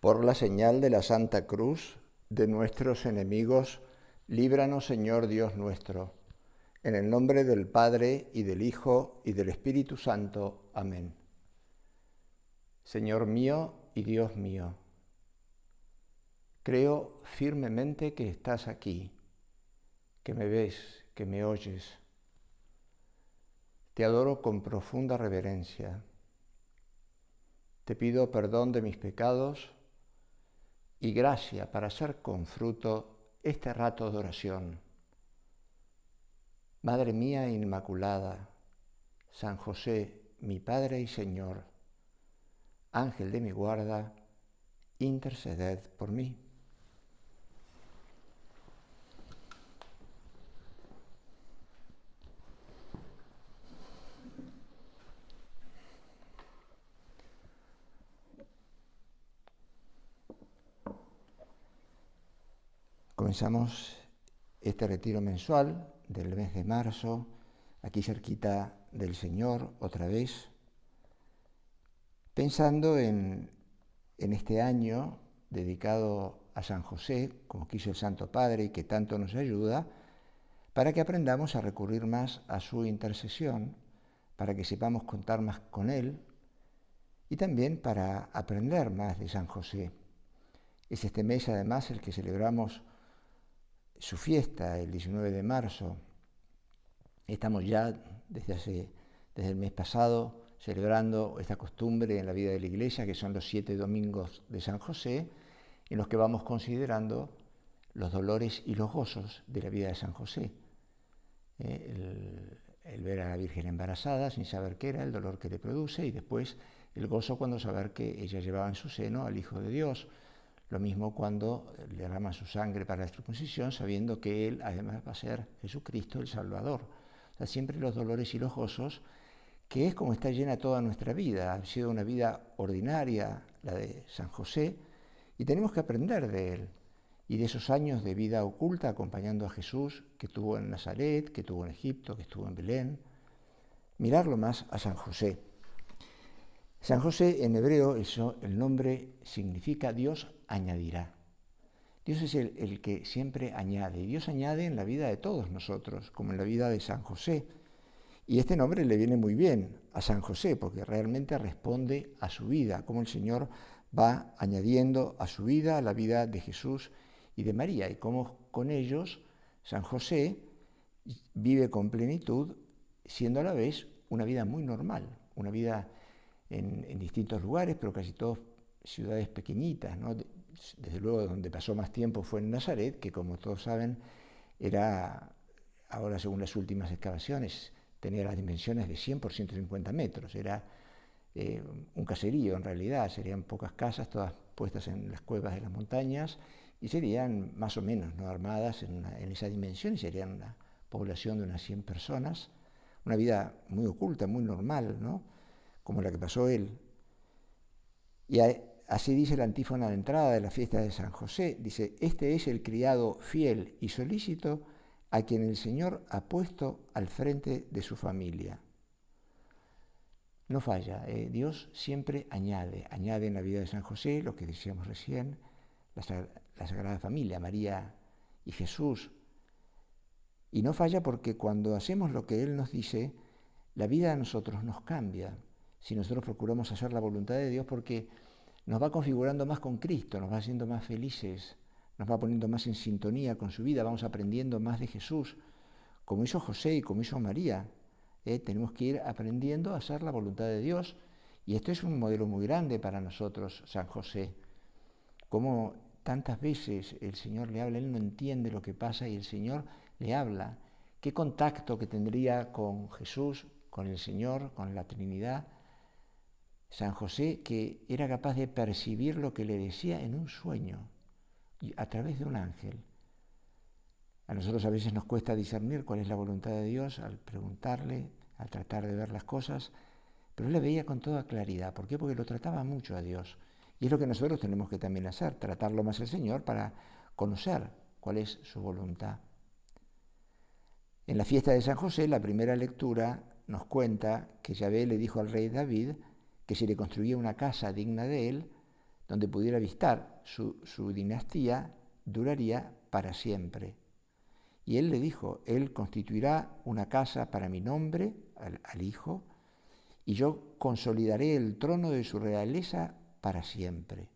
Por la señal de la Santa Cruz de nuestros enemigos, líbranos, Señor Dios nuestro. En el nombre del Padre, y del Hijo, y del Espíritu Santo. Amén. Señor mío y Dios mío, creo firmemente que estás aquí, que me ves, que me oyes. Te adoro con profunda reverencia. Te pido perdón de mis pecados y gracia para hacer con fruto este rato de oración. Madre mía Inmaculada, San José, mi Padre y Señor, Ángel de mi guarda, interceded por mí. Comenzamos este retiro mensual del mes de marzo, aquí cerquita del Señor, otra vez, pensando en este año dedicado a San José, como quiso el Santo Padre y que tanto nos ayuda, para que aprendamos a recurrir más a su intercesión, para que sepamos contar más con Él y también para aprender más de San José. Es este mes además el que celebramos su fiesta, el 19 de marzo. Estamos ya desde el mes pasado celebrando esta costumbre en la vida de la Iglesia, que son los 7 domingos de San José, en los que vamos considerando los dolores y los gozos de la vida de San José. El ver a la Virgen embarazada sin saber qué era, el dolor que le produce, y después el gozo cuando saber que ella llevaba en su seno al Hijo de Dios. Lo mismo cuando le derrama su sangre para la circuncisión, sabiendo que Él además va a ser Jesucristo el Salvador. O sea, siempre los dolores y los gozos, que es como está llena toda nuestra vida. Ha sido una vida ordinaria la de San José, y tenemos que aprender de él y de esos años de vida oculta acompañando a Jesús, que tuvo en Nazaret, que tuvo en Egipto, que estuvo en Belén. Mirarlo más a San José. San José en hebreo, el nombre significa Dios añadirá. Dios es el que siempre añade, y Dios añade en la vida de todos nosotros, como en la vida de San José. Y este nombre le viene muy bien a San José, porque realmente responde a su vida, como el Señor va añadiendo a su vida, a la vida de Jesús y de María, y cómo con ellos San José vive con plenitud, siendo a la vez una vida muy normal, una vida en distintos lugares, pero casi todas ciudades pequeñitas, ¿no? Desde luego donde pasó más tiempo fue en Nazaret, que como todos saben era, ahora según las últimas excavaciones, tenía las dimensiones de 100 por 150 metros, era un caserío en realidad, serían pocas casas, todas puestas en las cuevas de las montañas, y serían más o menos no armadas en esa dimensión, y serían una población de unas 100 personas, una vida muy oculta, muy normal, ¿no? Como la que pasó él. Y así dice la antífona de entrada de la fiesta de San José, dice: este es el criado fiel y solícito a quien el Señor ha puesto al frente de su familia. No falla, Dios siempre añade en la vida de San José, lo que decíamos recién, la Sagrada Familia, María y Jesús. Y no falla porque cuando hacemos lo que Él nos dice, la vida a nosotros nos cambia. Si nosotros procuramos hacer la voluntad de Dios, porque nos va configurando más con Cristo, nos va haciendo más felices, nos va poniendo más en sintonía con su vida, vamos aprendiendo más de Jesús, como hizo José y como hizo María. Tenemos que ir aprendiendo a hacer la voluntad de Dios, y esto es un modelo muy grande para nosotros, San José. Como tantas veces el Señor le habla, él no entiende lo que pasa y el Señor le habla. ¿Qué contacto que tendría con Jesús, con el Señor, con la Trinidad? San José, que era capaz de percibir lo que le decía en un sueño y a través de un ángel. A nosotros a veces nos cuesta discernir cuál es la voluntad de Dios al preguntarle, al tratar de ver las cosas, pero él la veía con toda claridad. ¿Por qué? Porque lo trataba mucho a Dios. Y es lo que nosotros tenemos que también hacer, tratarlo más al Señor para conocer cuál es su voluntad. En la fiesta de San José, la primera lectura nos cuenta que Yahvé le dijo al rey David que si le construía una casa digna de él, donde pudiera habitar. Su dinastía duraría para siempre. Y él le dijo, él constituirá una casa para mi nombre, al hijo, y yo consolidaré el trono de su realeza para siempre.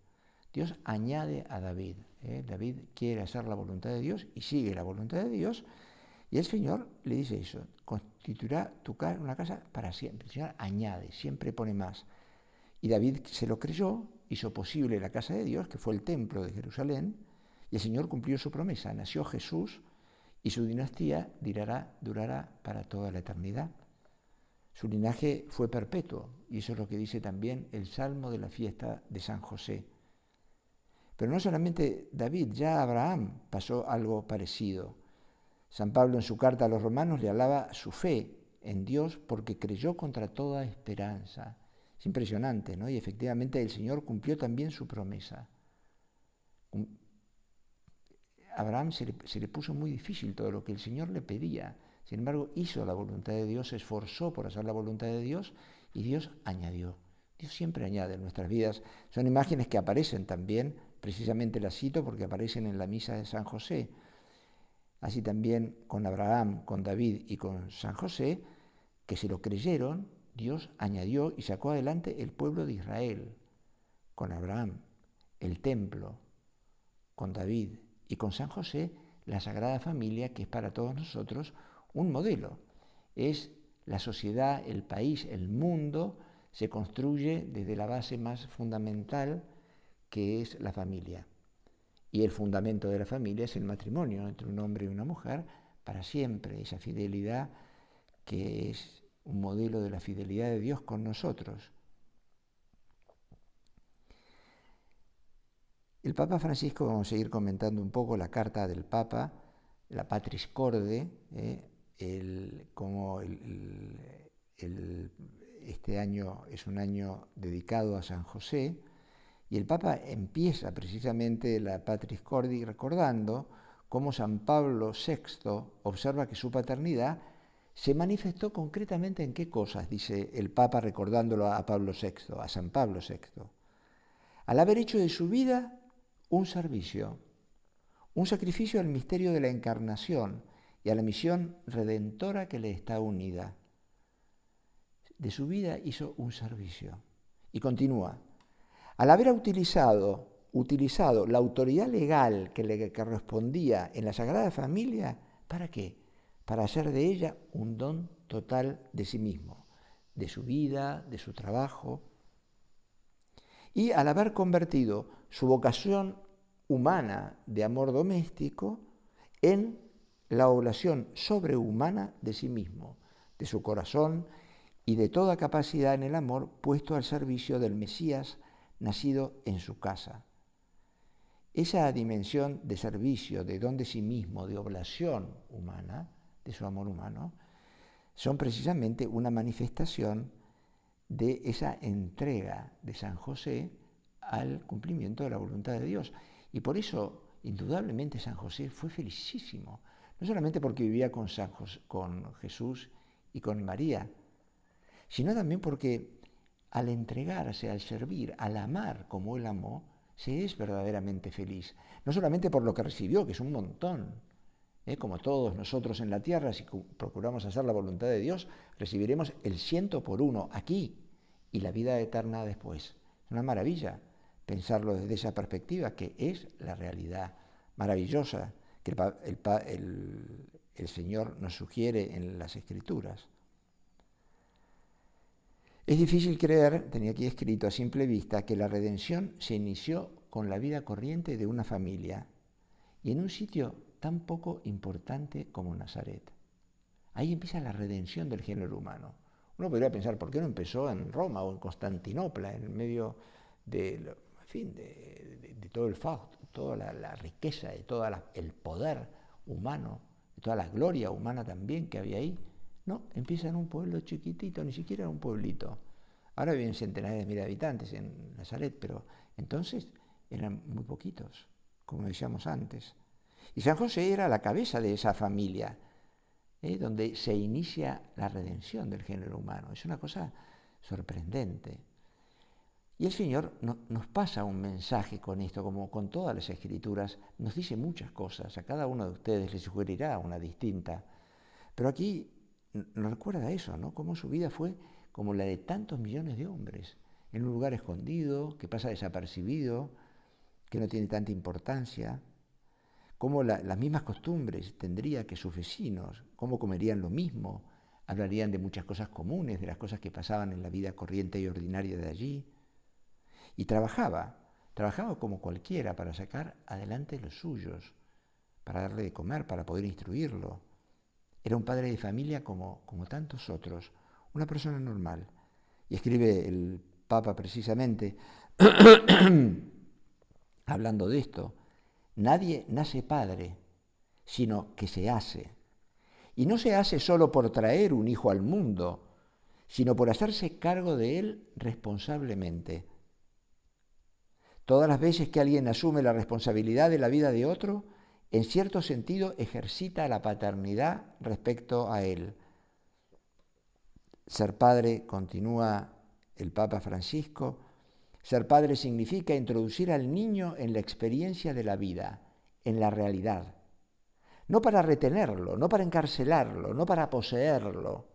Dios añade a David. David quiere hacer la voluntad de Dios y sigue la voluntad de Dios. Y el Señor le dice eso, constituirá una casa para siempre. El Señor añade, siempre pone más. Y David se lo creyó, hizo posible la casa de Dios, que fue el templo de Jerusalén, y el Señor cumplió su promesa. Nació Jesús y su dinastía durará para toda la eternidad. Su linaje fue perpetuo, y eso es lo que dice también el Salmo de la fiesta de San José. Pero no solamente David, ya Abraham pasó algo parecido. San Pablo en su carta a los romanos le alaba su fe en Dios porque creyó contra toda esperanza. Es impresionante, ¿no? Y efectivamente el Señor cumplió también su promesa. A Abraham se le puso muy difícil todo lo que el Señor le pedía. Sin embargo, hizo la voluntad de Dios, se esforzó por hacer la voluntad de Dios y Dios añadió. Dios siempre añade en nuestras vidas. Son imágenes que aparecen también, precisamente las cito porque aparecen en la misa de San José. Así también con Abraham, con David y con San José, que se lo creyeron, Dios añadió y sacó adelante el pueblo de Israel. Con Abraham, el templo, con David y con San José, la Sagrada Familia, que es para todos nosotros un modelo. Es la sociedad, el país, el mundo, se construye desde la base más fundamental, que es la familia. Y el fundamento de la familia es el matrimonio entre un hombre y una mujer para siempre, esa fidelidad que es un modelo de la fidelidad de Dios con nosotros. El Papa Francisco, vamos a seguir comentando un poco la carta del Papa, la Patris Corde, este año es un año dedicado a San José, y el Papa empieza precisamente la Patris Corde recordando cómo San Pablo VI observa que su paternidad se manifestó concretamente en qué cosas, dice el Papa recordándolo a Pablo VI, a San Pablo VI. Al haber hecho de su vida un servicio, un sacrificio al misterio de la encarnación y a la misión redentora que le está unida. De su vida hizo un servicio. Y continúa. Al haber utilizado la autoridad legal que le correspondía en la Sagrada Familia, ¿para qué? Para hacer de ella un don total de sí mismo, de su vida, de su trabajo. Y al haber convertido su vocación humana de amor doméstico en la oblación sobrehumana de sí mismo, de su corazón y de toda capacidad en el amor puesto al servicio del Mesías nacido en su casa. Esa dimensión de servicio, de don de sí mismo, de oblación humana, de su amor humano, son precisamente una manifestación de esa entrega de San José al cumplimiento de la voluntad de Dios. Y por eso, indudablemente, San José fue felicísimo, no solamente porque vivía con Jesús y con María, sino también porque al entregarse, al servir, al amar como él amó, se es verdaderamente feliz. No solamente por lo que recibió, que es un montón, como todos nosotros en la tierra, si procuramos hacer la voluntad de Dios, recibiremos el 100 por 1 aquí y la vida eterna después. Es una maravilla pensarlo desde esa perspectiva, que es la realidad maravillosa que el Señor nos sugiere en las Escrituras. Es difícil creer, tenía aquí escrito a simple vista, que la redención se inició con la vida corriente de una familia y en un sitio tan poco importante como Nazaret. Ahí empieza la redención del género humano. Uno podría pensar, ¿por qué no empezó en Roma o en Constantinopla, en medio de todo el fausto, toda la riqueza, de todo el poder humano, de toda la gloria humana también que había ahí? No, empieza en un pueblo chiquitito, ni siquiera un pueblito. Ahora viven centenares de miles de habitantes en Nazaret, pero entonces eran muy poquitos, como decíamos antes. Y San José era la cabeza de esa familia, donde se inicia la redención del género humano. Es una cosa sorprendente. Y el Señor nos pasa un mensaje con esto, como con todas las Escrituras, nos dice muchas cosas, a cada uno de ustedes le sugerirá una distinta, pero aquí nos recuerda eso, ¿no? Cómo su vida fue como la de tantos millones de hombres, en un lugar escondido, que pasa desapercibido, que no tiene tanta importancia, cómo las mismas costumbres tendría que sus vecinos, cómo comerían lo mismo, hablarían de muchas cosas comunes, de las cosas que pasaban en la vida corriente y ordinaria de allí. Y trabajaba como cualquiera para sacar adelante los suyos, para darle de comer, para poder instruirlo. Era un padre de familia como tantos otros, una persona normal. Y escribe el Papa precisamente, hablando de esto, nadie nace padre, sino que se hace. Y no se hace solo por traer un hijo al mundo, sino por hacerse cargo de él responsablemente. Todas las veces que alguien asume la responsabilidad de la vida de otro, en cierto sentido ejercita la paternidad respecto a él. Ser padre, continúa el Papa Francisco, ser padre significa introducir al niño en la experiencia de la vida, en la realidad. No para retenerlo, no para encarcelarlo, no para poseerlo,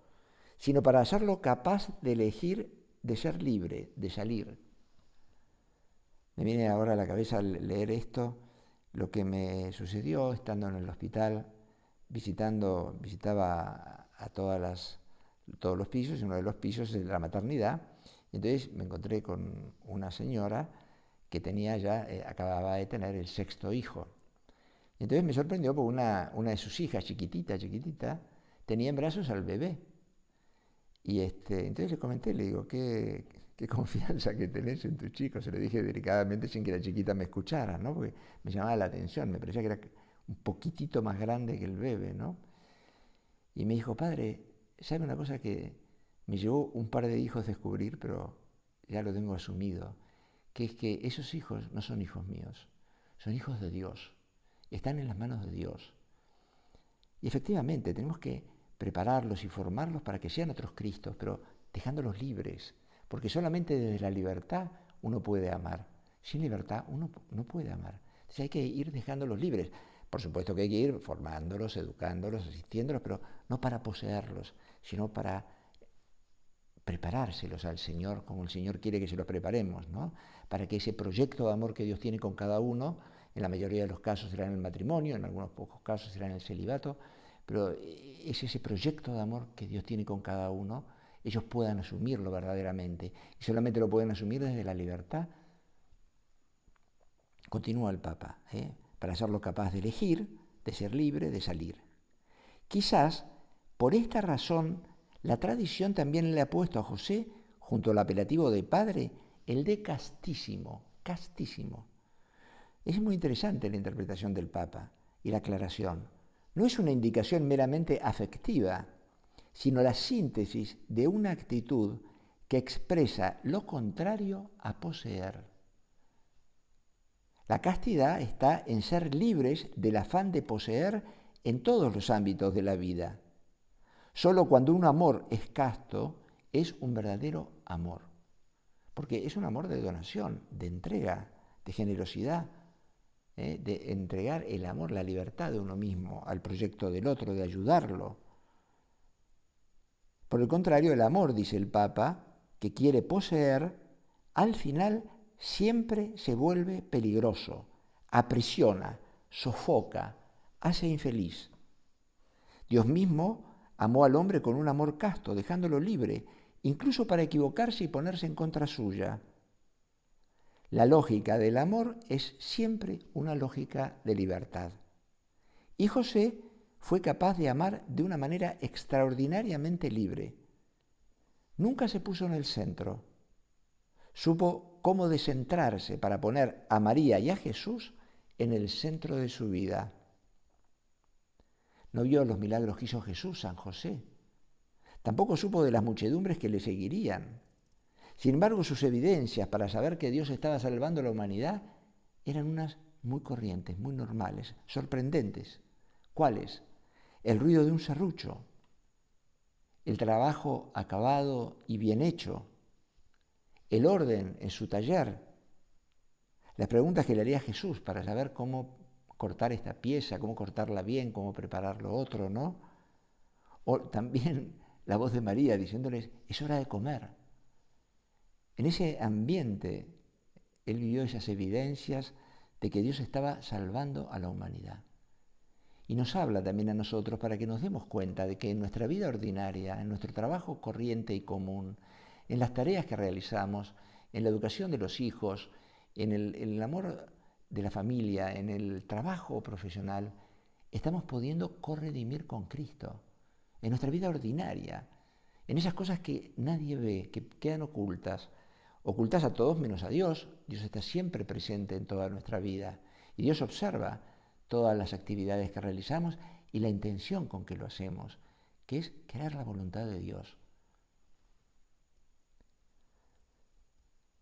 sino para hacerlo capaz de elegir, de ser libre, de salir. Me viene ahora a la cabeza al leer esto lo que me sucedió estando en el hospital, visitaba a todos los pisos, y uno de los pisos es la maternidad. Y entonces me encontré con una señora que tenía ya, acababa de tener el 6º hijo. Y entonces me sorprendió porque una de sus hijas, chiquitita, tenía en brazos al bebé. Y entonces le comenté, le digo, qué confianza que tenés en tu chico. Se lo dije delicadamente sin que la chiquita me escuchara, ¿no? Porque me llamaba la atención, me parecía que era un poquitito más grande que el bebé, ¿no? Y me dijo, padre, ¿sabe una cosa que me llevó un par de hijos a descubrir, pero ya lo tengo asumido? Que es que esos hijos no son hijos míos, son hijos de Dios, están en las manos de Dios. Y efectivamente tenemos que prepararlos y formarlos para que sean otros Cristos, pero dejándolos libres, porque solamente desde la libertad uno puede amar. Sin libertad uno no puede amar. Entonces hay que ir dejándolos libres. Por supuesto que hay que ir formándolos, educándolos, asistiéndolos, pero no para poseerlos, sino para preparárselos al Señor como el Señor quiere que se los preparemos, ¿no? Para que ese proyecto de amor que Dios tiene con cada uno, en la mayoría de los casos será en el matrimonio, en algunos pocos casos será en el celibato, pero es ese proyecto de amor que Dios tiene con cada uno, ellos puedan asumirlo verdaderamente, y solamente lo pueden asumir desde la libertad. Continúa el Papa, para hacerlo capaz de elegir, de ser libre, de salir. Quizás, por esta razón, la tradición también le ha puesto a José, junto al apelativo de padre, el de castísimo, castísimo. Es muy interesante la interpretación del Papa y la aclaración. No es una indicación meramente afectiva, sino la síntesis de una actitud que expresa lo contrario a poseer. La castidad está en ser libres del afán de poseer en todos los ámbitos de la vida. Solo cuando un amor es casto, es un verdadero amor. Porque es un amor de donación, de entrega, de generosidad, de entregar el amor, la libertad de uno mismo al proyecto del otro, de ayudarlo. Por el contrario, el amor, dice el Papa, que quiere poseer, al final siempre se vuelve peligroso, aprisiona, sofoca, hace infeliz. Dios mismo amó al hombre con un amor casto, dejándolo libre, incluso para equivocarse y ponerse en contra suya. La lógica del amor es siempre una lógica de libertad. Y José fue capaz de amar de una manera extraordinariamente libre. Nunca se puso en el centro. Supo cómo descentrarse para poner a María y a Jesús en el centro de su vida. No vio los milagros que hizo Jesús, San José. Tampoco supo de las muchedumbres que le seguirían. Sin embargo, sus evidencias para saber que Dios estaba salvando a la humanidad eran unas muy corrientes, muy normales, sorprendentes. ¿Cuáles? El ruido de un serrucho, el trabajo acabado y bien hecho, el orden en su taller, las preguntas que le haría Jesús para saber cómo cortar esta pieza, cómo cortarla bien, cómo preparar lo otro, ¿no? O también la voz de María diciéndoles, es hora de comer. En ese ambiente, él vivió esas evidencias de que Dios estaba salvando a la humanidad. Y nos habla también a nosotros para que nos demos cuenta de que en nuestra vida ordinaria, en nuestro trabajo corriente y común, en las tareas que realizamos, en la educación de los hijos, en el amor de la familia, en el trabajo profesional, estamos pudiendo corredimir con Cristo. En nuestra vida ordinaria, en esas cosas que nadie ve, que quedan ocultas a todos menos a Dios. Dios está siempre presente en toda nuestra vida y Dios observa todas las actividades que realizamos y la intención con que lo hacemos, que es querer la voluntad de Dios.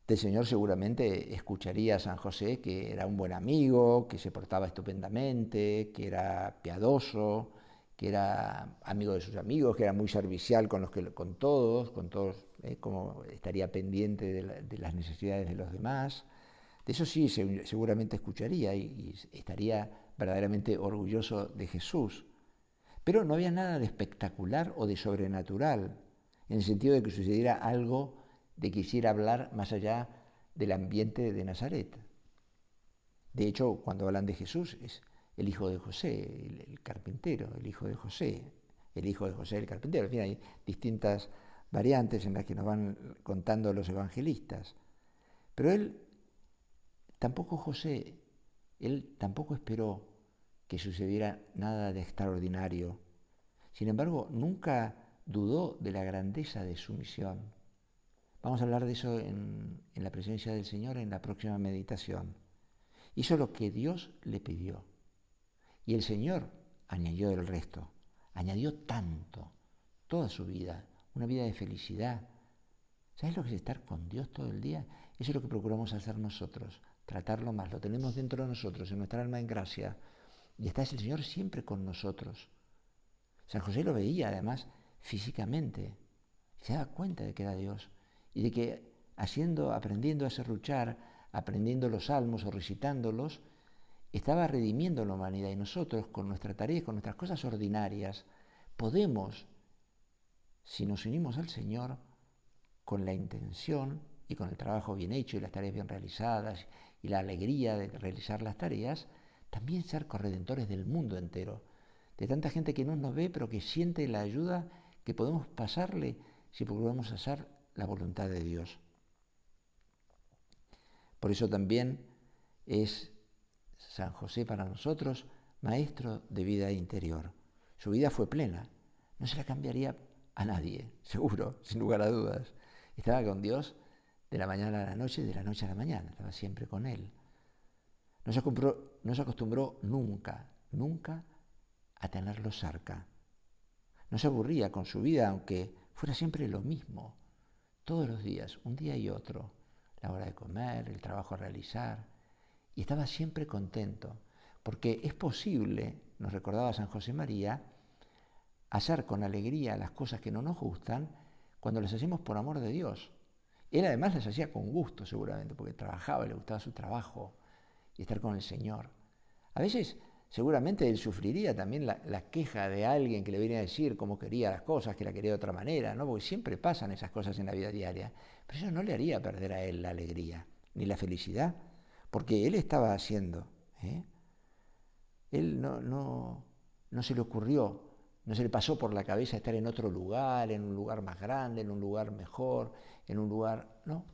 Del Señor seguramente escucharía a San José que era un buen amigo, que se portaba estupendamente, que era piadoso, que era amigo de sus amigos, que era muy servicial con todos, como estaría pendiente de las necesidades de los demás. De eso sí, seguramente escucharía y estaría verdaderamente orgulloso de Jesús. Pero no había nada de espectacular o de sobrenatural, en el sentido de que sucediera algo de que quisiera hablar más allá del ambiente de Nazaret. De hecho, cuando hablan de Jesús, es el hijo de José, el carpintero, el hijo de José, el carpintero. En fin, hay distintas variantes en las que nos van contando los evangelistas. Pero él tampoco esperó que sucediera nada de extraordinario. Sin embargo, nunca dudó de la grandeza de su misión. Vamos a hablar de eso en la presencia del Señor en la próxima meditación. Hizo lo que Dios le pidió. Y el Señor añadió el resto. Añadió tanto, toda su vida, una vida de felicidad. ¿Sabes lo que es estar con Dios todo el día? Eso es lo que procuramos hacer nosotros, tratarlo más. Lo tenemos dentro de nosotros, en nuestra alma en gracia. Y está el Señor siempre con nosotros. San José lo veía además físicamente. Se daba cuenta de que era Dios. Y de que aprendiendo a serruchar, aprendiendo los salmos o recitándolos, estaba redimiendo la humanidad. Y nosotros, con nuestra tarea, con nuestras cosas ordinarias, podemos, si nos unimos al Señor, con la intención y con el trabajo bien hecho y las tareas bien realizadas y la alegría de realizar las tareas, también ser corredentores del mundo entero, de tanta gente que no nos ve pero que siente la ayuda que podemos pasarle si procuramos hacer la voluntad de Dios. Por eso también es San José para nosotros maestro de vida interior. Su vida fue plena, no se la cambiaría a nadie, seguro, sin lugar a dudas. Estaba con Dios de la mañana a la noche, de la noche a la mañana, estaba siempre con Él. No se acostumbró nunca a tenerlo cerca. No se aburría con su vida, aunque fuera siempre lo mismo, todos los días, un día y otro, la hora de comer, el trabajo a realizar, y estaba siempre contento, porque es posible, nos recordaba San José María, hacer con alegría las cosas que no nos gustan cuando las hacemos por amor de Dios. Él además las hacía con gusto seguramente, porque trabajaba, le gustaba su trabajo y estar con el Señor. A veces seguramente él sufriría también la queja de alguien que le viene a decir cómo quería las cosas, que la quería de otra manera, ¿no? Porque siempre pasan esas cosas en la vida diaria. Pero eso no le haría perder a él la alegría, ni la felicidad, porque él estaba haciendo. Él no se le ocurrió, no se le pasó por la cabeza estar en otro lugar, en un lugar más grande, en un lugar mejor, en un lugar... No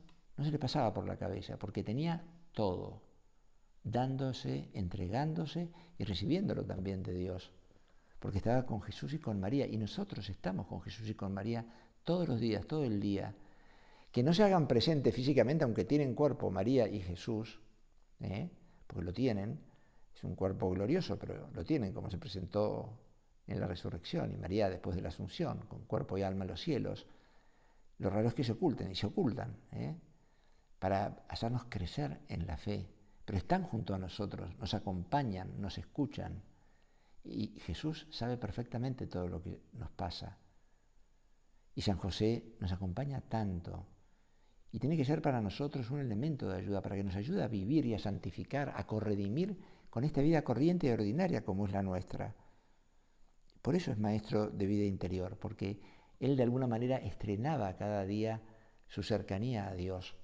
se le pasaba por la cabeza, porque tenía todo, dándose, entregándose y recibiéndolo también de Dios, porque estaba con Jesús y con María, y nosotros estamos con Jesús y con María todos los días, todo el día. Que no se hagan presentes físicamente, aunque tienen cuerpo María y Jesús, porque lo tienen, es un cuerpo glorioso, pero lo tienen como se presentó en la resurrección, y María después de la asunción, con cuerpo y alma en los cielos. Lo raro es que se oculten, y se ocultan, para hacernos crecer en la fe. Pero están junto a nosotros, nos acompañan, nos escuchan. Y Jesús sabe perfectamente todo lo que nos pasa. Y San José nos acompaña tanto. Y tiene que ser para nosotros un elemento de ayuda, para que nos ayude a vivir y a santificar, a corredimir con esta vida corriente y ordinaria como es la nuestra. Por eso es maestro de vida interior, porque él de alguna manera estrenaba cada día su cercanía a Dios,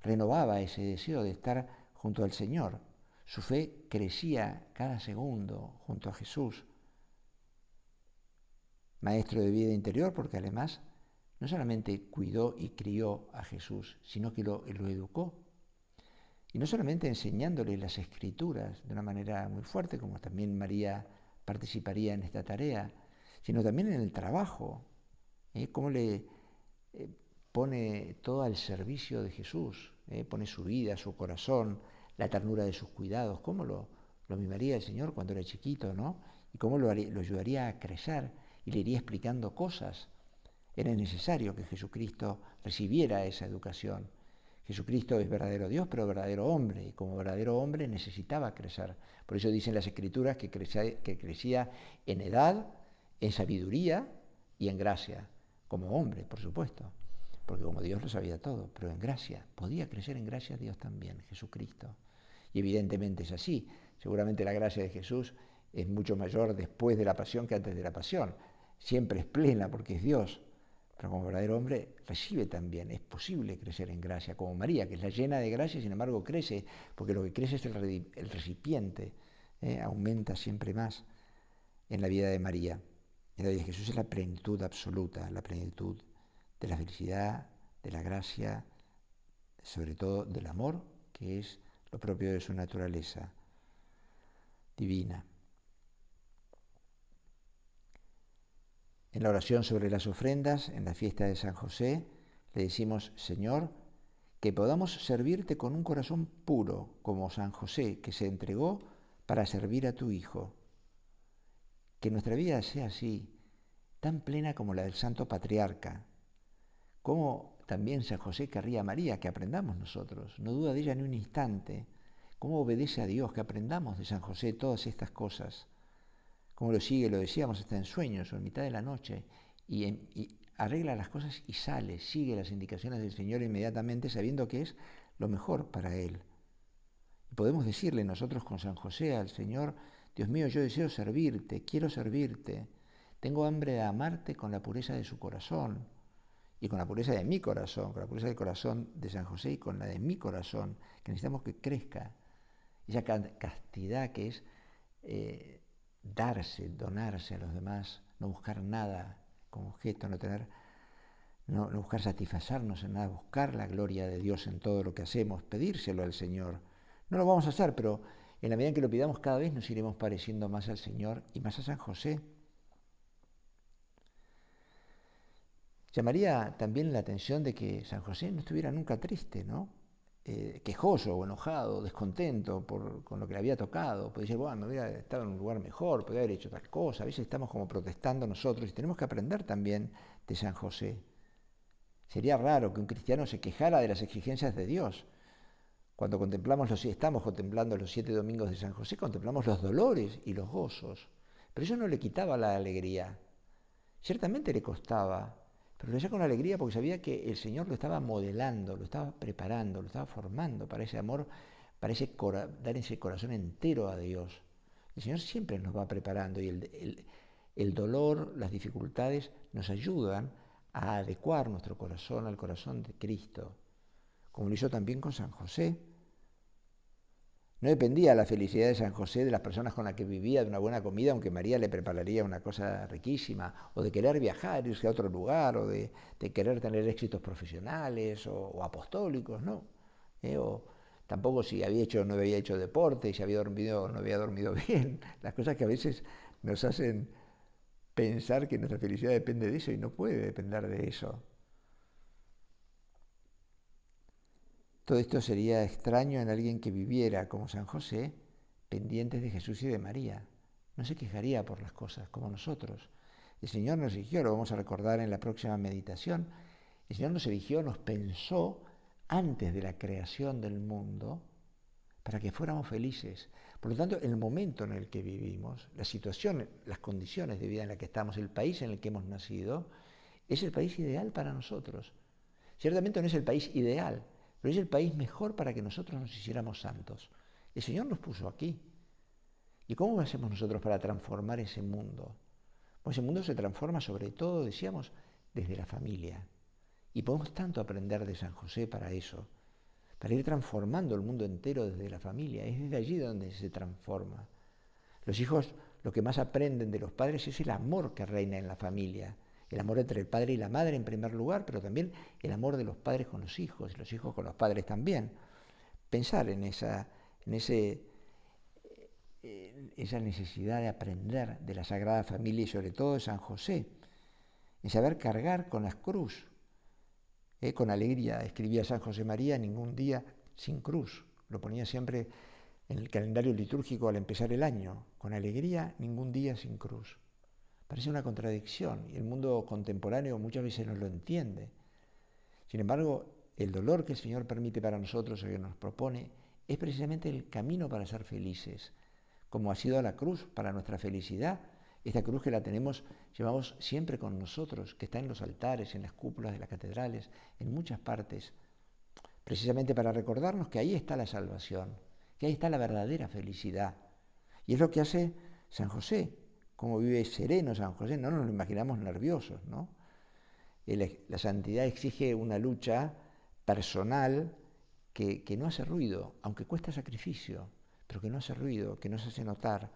renovaba ese deseo de estar junto al Señor. Su fe crecía cada segundo junto a Jesús. Maestro de vida interior porque además no solamente cuidó y crió a Jesús, sino que lo educó. Y no solamente enseñándole las Escrituras de una manera muy fuerte, como también María participaría en esta tarea, sino también en el trabajo, cómo le pone todo al servicio de Jesús, pone su vida, su corazón, la ternura de sus cuidados, cómo lo mimaría el Señor cuando era chiquito, ¿no? Y cómo lo ayudaría a crecer y le iría explicando cosas. Era necesario que Jesucristo recibiera esa educación. Jesucristo es verdadero Dios, pero verdadero hombre, y como verdadero hombre necesitaba crecer. Por eso dicen las Escrituras que crecía en edad, en sabiduría y en gracia, como hombre, por supuesto, porque como Dios lo sabía todo, pero en gracia, podía crecer en gracia Dios también, Jesucristo. Y evidentemente es así. Seguramente la gracia de Jesús es mucho mayor después de la pasión que antes de la pasión. Siempre es plena porque es Dios. Pero como verdadero hombre recibe también, es posible crecer en gracia, como María, que es la llena de gracia y sin embargo crece, porque lo que crece es el recipiente, aumenta siempre más en la vida de María. En la vida de Jesús es la plenitud absoluta, la plenitud de la felicidad, de la gracia, sobre todo del amor, que es lo propio de su naturaleza divina. En la oración sobre las ofrendas, en la fiesta de San José, le decimos, Señor, que podamos servirte con un corazón puro, como San José, que se entregó para servir a tu Hijo. Que nuestra vida sea así, tan plena como la del Santo Patriarca. Como también San José querría a María, que aprendamos nosotros, no duda de ella ni un instante. Cómo obedece a Dios, que aprendamos de San José todas estas cosas. Cómo lo sigue, lo decíamos, hasta en sueños o en mitad de la noche, y arregla las cosas y sale, sigue las indicaciones del Señor inmediatamente, sabiendo que es lo mejor para él. Y podemos decirle nosotros con San José al Señor, Dios mío, yo deseo servirte, quiero servirte, tengo hambre de amarte con la pureza de su corazón, y con la pureza de mi corazón, con la pureza del corazón de San José y con la de mi corazón, que necesitamos que crezca, esa castidad que es darse, donarse a los demás, no buscar nada como objeto, no buscar satisfacernos en nada, buscar la gloria de Dios en todo lo que hacemos, pedírselo al Señor. No lo vamos a hacer, pero en la medida en que lo pidamos cada vez nos iremos pareciendo más al Señor y más a San José. Llamaría también la atención de que San José no estuviera nunca triste, ¿no? Quejoso o enojado, descontento con lo que le había tocado. Puede decir, bueno, me hubiera estado en un lugar mejor, podría haber hecho tal cosa. A veces estamos como protestando nosotros y tenemos que aprender también de San José. Sería raro que un cristiano se quejara de las exigencias de Dios. Cuando estamos contemplando los 7 domingos de San José, contemplamos los dolores y los gozos. Pero eso no le quitaba la alegría. Ciertamente le costaba, pero lo hacía con alegría porque sabía que el Señor lo estaba modelando, lo estaba preparando, lo estaba formando para ese amor, para dar ese corazón entero a Dios. El Señor siempre nos va preparando y el dolor, las dificultades nos ayudan a adecuar nuestro corazón al corazón de Cristo, como lo hizo también con San José. No dependía la felicidad de San José de las personas con las que vivía, de una buena comida, aunque María le prepararía una cosa riquísima, o de querer viajar, irse a otro lugar, o de querer tener éxitos profesionales o apostólicos, no. O tampoco si no había hecho deporte, si había dormido o no había dormido bien. Las cosas que a veces nos hacen pensar que nuestra felicidad depende de eso y no puede depender de eso. Todo esto sería extraño en alguien que viviera como San José, pendientes de Jesús y de María. No se quejaría por las cosas como nosotros. El Señor nos eligió, lo vamos a recordar en la próxima meditación. El Señor nos eligió, nos pensó antes de la creación del mundo para que fuéramos felices. Por lo tanto, el momento en el que vivimos, la situación, las condiciones de vida en las que estamos, el país en el que hemos nacido, es el país ideal para nosotros. Ciertamente no es el país ideal, pero es el país mejor para que nosotros nos hiciéramos santos. El Señor nos puso aquí. ¿Y cómo hacemos nosotros para transformar ese mundo? Pues ese mundo se transforma sobre todo, decíamos, desde la familia. Y podemos tanto aprender de San José para eso, para ir transformando el mundo entero desde la familia. Es desde allí donde se transforma. Los hijos lo que más aprenden de los padres es el amor que reina en la familia. El amor entre el padre y la madre en primer lugar, pero también el amor de los padres con los hijos con los padres también. Pensar en esa necesidad de aprender de la Sagrada Familia y sobre todo de San José, en saber cargar con la cruz. Con alegría escribía San José María, ningún día sin cruz. Lo ponía siempre en el calendario litúrgico al empezar el año. Con alegría, ningún día sin cruz. Parece una contradicción y el mundo contemporáneo muchas veces no lo entiende. Sin embargo, el dolor que el Señor permite para nosotros o que nos propone es precisamente el camino para ser felices, como ha sido la cruz para nuestra felicidad. Esta cruz que llevamos siempre con nosotros, que está en los altares, en las cúpulas de las catedrales, en muchas partes, precisamente para recordarnos que ahí está la salvación, que ahí está la verdadera felicidad. Y es lo que hace San José, cómo vive sereno San José, no nos lo imaginamos nerviosos, ¿no? La santidad exige una lucha personal que no hace ruido, aunque cuesta sacrificio, pero que no hace ruido, que no se hace notar.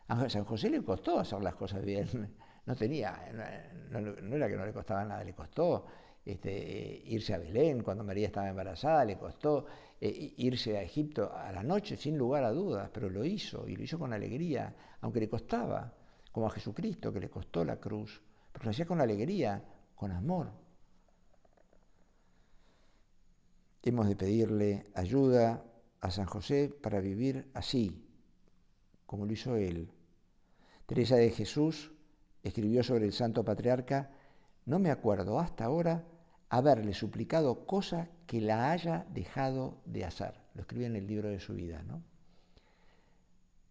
A San José le costó hacer las cosas bien, no era que no le costaba nada, le costó irse a Belén cuando María estaba embarazada, le costó irse a Egipto a la noche sin lugar a dudas, pero lo hizo y lo hizo con alegría, aunque le costaba, como a Jesucristo que le costó la cruz, pero lo hacía con alegría, con amor. Hemos de pedirle ayuda a San José para vivir así, como lo hizo él. Teresa de Jesús escribió sobre el Santo Patriarca: no me acuerdo hasta ahora haberle suplicado cosa que la haya dejado de hacer. Lo escribe en el libro de su vida, ¿no?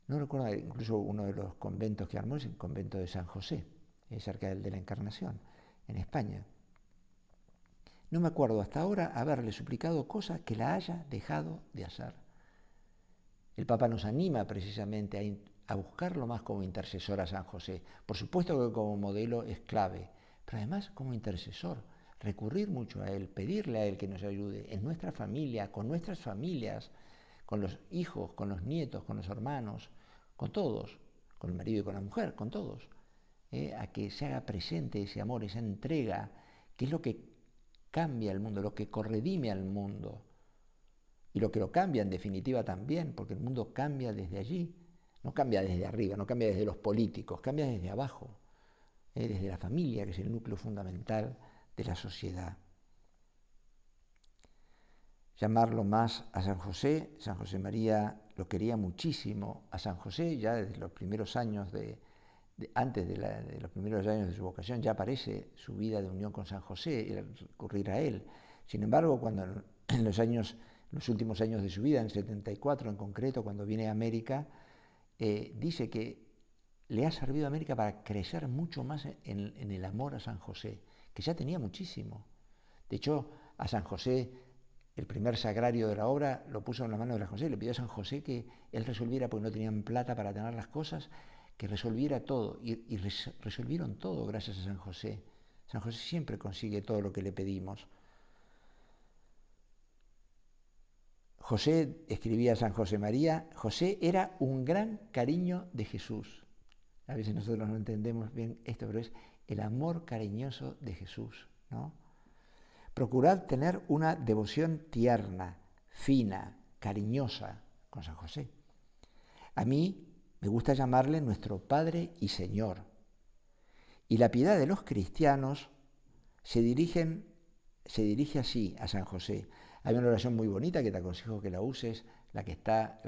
No recuerdo, incluso uno de los conventos que armó es el convento de San José, cerca del de la Encarnación, en España. No me acuerdo hasta ahora haberle suplicado cosa que la haya dejado de hacer. El Papa nos anima precisamente a buscarlo más como intercesor a San José. Por supuesto que como modelo es clave, pero además como intercesor, recurrir mucho a él, pedirle a él que nos ayude en nuestra familia, con nuestras familias, con los hijos, con los nietos, con los hermanos, con todos, con el marido y con la mujer, con todos, a que se haga presente ese amor, esa entrega, que es lo que cambia el mundo, lo que corredime al mundo. Y lo que lo cambia en definitiva también, porque el mundo cambia desde allí, no cambia desde arriba, no cambia desde los políticos, cambia desde abajo, desde la familia, que es el núcleo fundamental de la sociedad. Llamarlo más a San José María lo quería muchísimo a San José, ya desde los primeros años antes de los primeros años de su vocación, ya aparece su vida de unión con San José, el recurrir a él. Sin embargo, cuando en los últimos años de su vida, en el 74 en concreto, cuando viene a América, dice que le ha servido a América para crecer mucho más en el amor a San José, que ya tenía muchísimo. De hecho, a San José, el primer sagrario de la obra, lo puso en la mano de San José, le pidió a San José que él resolviera, porque no tenían plata para tener las cosas, que resolviera todo, y resolvieron todo gracias a San José. San José siempre consigue todo lo que le pedimos. José, escribía a San José María, José era un gran cariño de Jesús. A veces nosotros no entendemos bien esto, pero es el amor cariñoso de Jesús, ¿no? Procurad tener una devoción tierna, fina, cariñosa con San José. A mí me gusta llamarle nuestro Padre y Señor. Y la piedad de los cristianos se dirige así a San José. Hay una oración muy bonita que te aconsejo que la uses, la que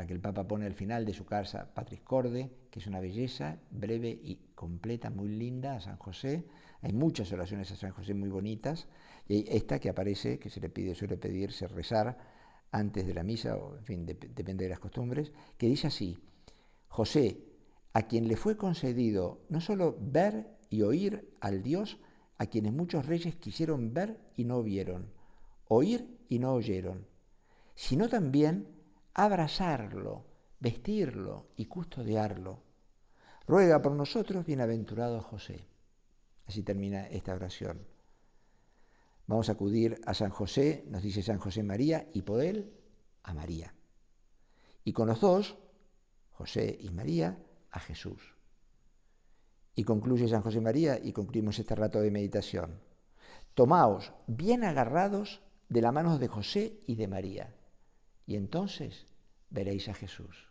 el Papa pone al final de su carta Patris Corde, que es una belleza, breve y completa, muy linda, a San José. Hay muchas oraciones a San José muy bonitas, y esta que aparece, que suele pedirse rezar antes de la misa, o en fin, depende de las costumbres, que dice así: José, a quien le fue concedido no solo ver y oír al Dios a quienes muchos reyes quisieron ver y no vieron, oír y no oyeron, sino también abrazarlo, vestirlo y custodiarlo. Ruega por nosotros, bienaventurado José. Así termina esta oración. Vamos a acudir a San José, nos dice San José María, y por él a María. Y con los dos, José y María, a Jesús. Y concluye San José María y concluimos este rato de meditación. Tomaos bien agarrados de la mano de José y de María, y entonces veréis a Jesús.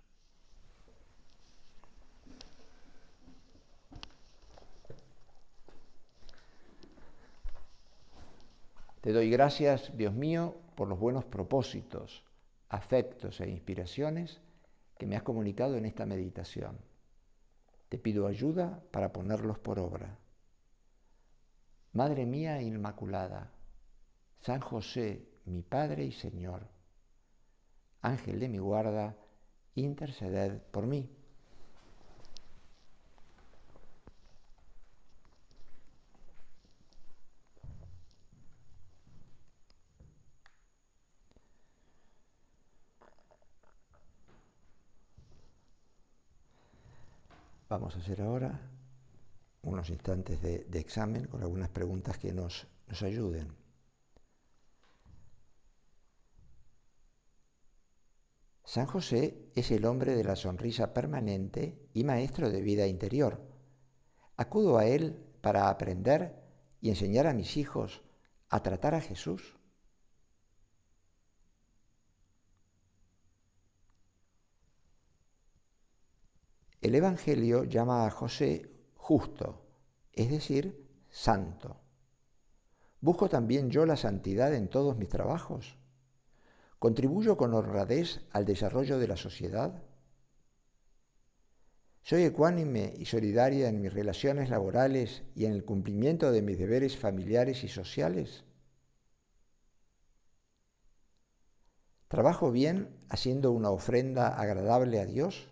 Te doy gracias, Dios mío, por los buenos propósitos, afectos e inspiraciones que me has comunicado en esta meditación. Te pido ayuda para ponerlos por obra. Madre mía Inmaculada, San José, mi Padre y Señor, Ángel de mi guarda, interceded por mí. Vamos a hacer ahora unos instantes de examen con algunas preguntas que nos ayuden. San José es el hombre de la sonrisa permanente y maestro de vida interior. Acudo a él para aprender y enseñar a mis hijos a tratar a Jesús. El Evangelio llama a José justo, es decir, santo. ¿Busco también yo la santidad en todos mis trabajos? ¿Contribuyo con honradez al desarrollo de la sociedad? ¿Soy ecuánime y solidaria en mis relaciones laborales y en el cumplimiento de mis deberes familiares y sociales? ¿Trabajo bien haciendo una ofrenda agradable a Dios?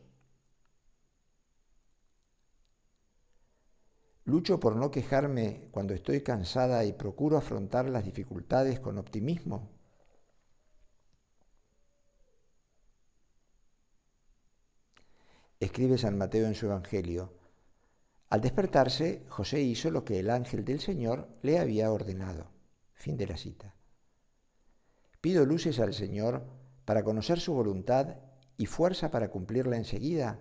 ¿Lucho por no quejarme cuando estoy cansada y procuro afrontar las dificultades con optimismo? Escribe San Mateo en su Evangelio: al despertarse, José hizo lo que el ángel del Señor le había ordenado. Fin de la cita. Pido luces al Señor para conocer su voluntad y fuerza para cumplirla enseguida.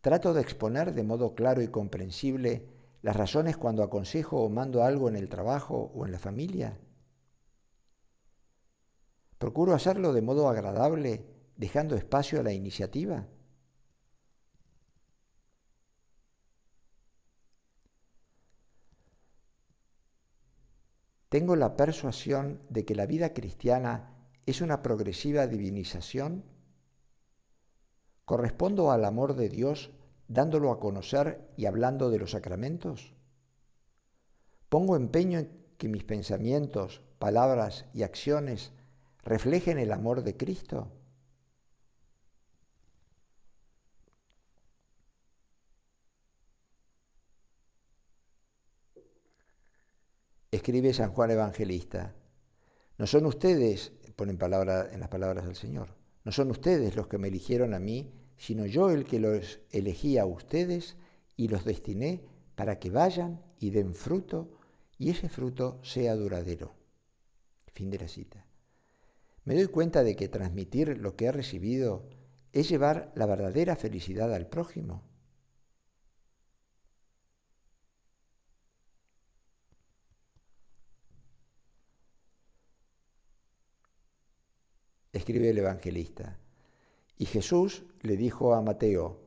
Trato de exponer de modo claro y comprensible las razones cuando aconsejo o mando algo en el trabajo o en la familia. Procuro hacerlo de modo agradable, dejando espacio a la iniciativa. Tengo la persuasión de que la vida cristiana es una progresiva divinización. ¿Correspondo al amor de Dios dándolo a conocer y hablando de los sacramentos? ¿Pongo empeño en que mis pensamientos, palabras y acciones reflejen el amor de Cristo? Escribe San Juan Evangelista: no son ustedes, ponen en las palabras del Señor, no son ustedes los que me eligieron a mí, sino yo el que los elegí a ustedes y los destiné para que vayan y den fruto, y ese fruto sea duradero. Fin de la cita. Me doy cuenta de que transmitir lo que he recibido es llevar la verdadera felicidad al prójimo. Escribe el evangelista: y Jesús le dijo a Mateo: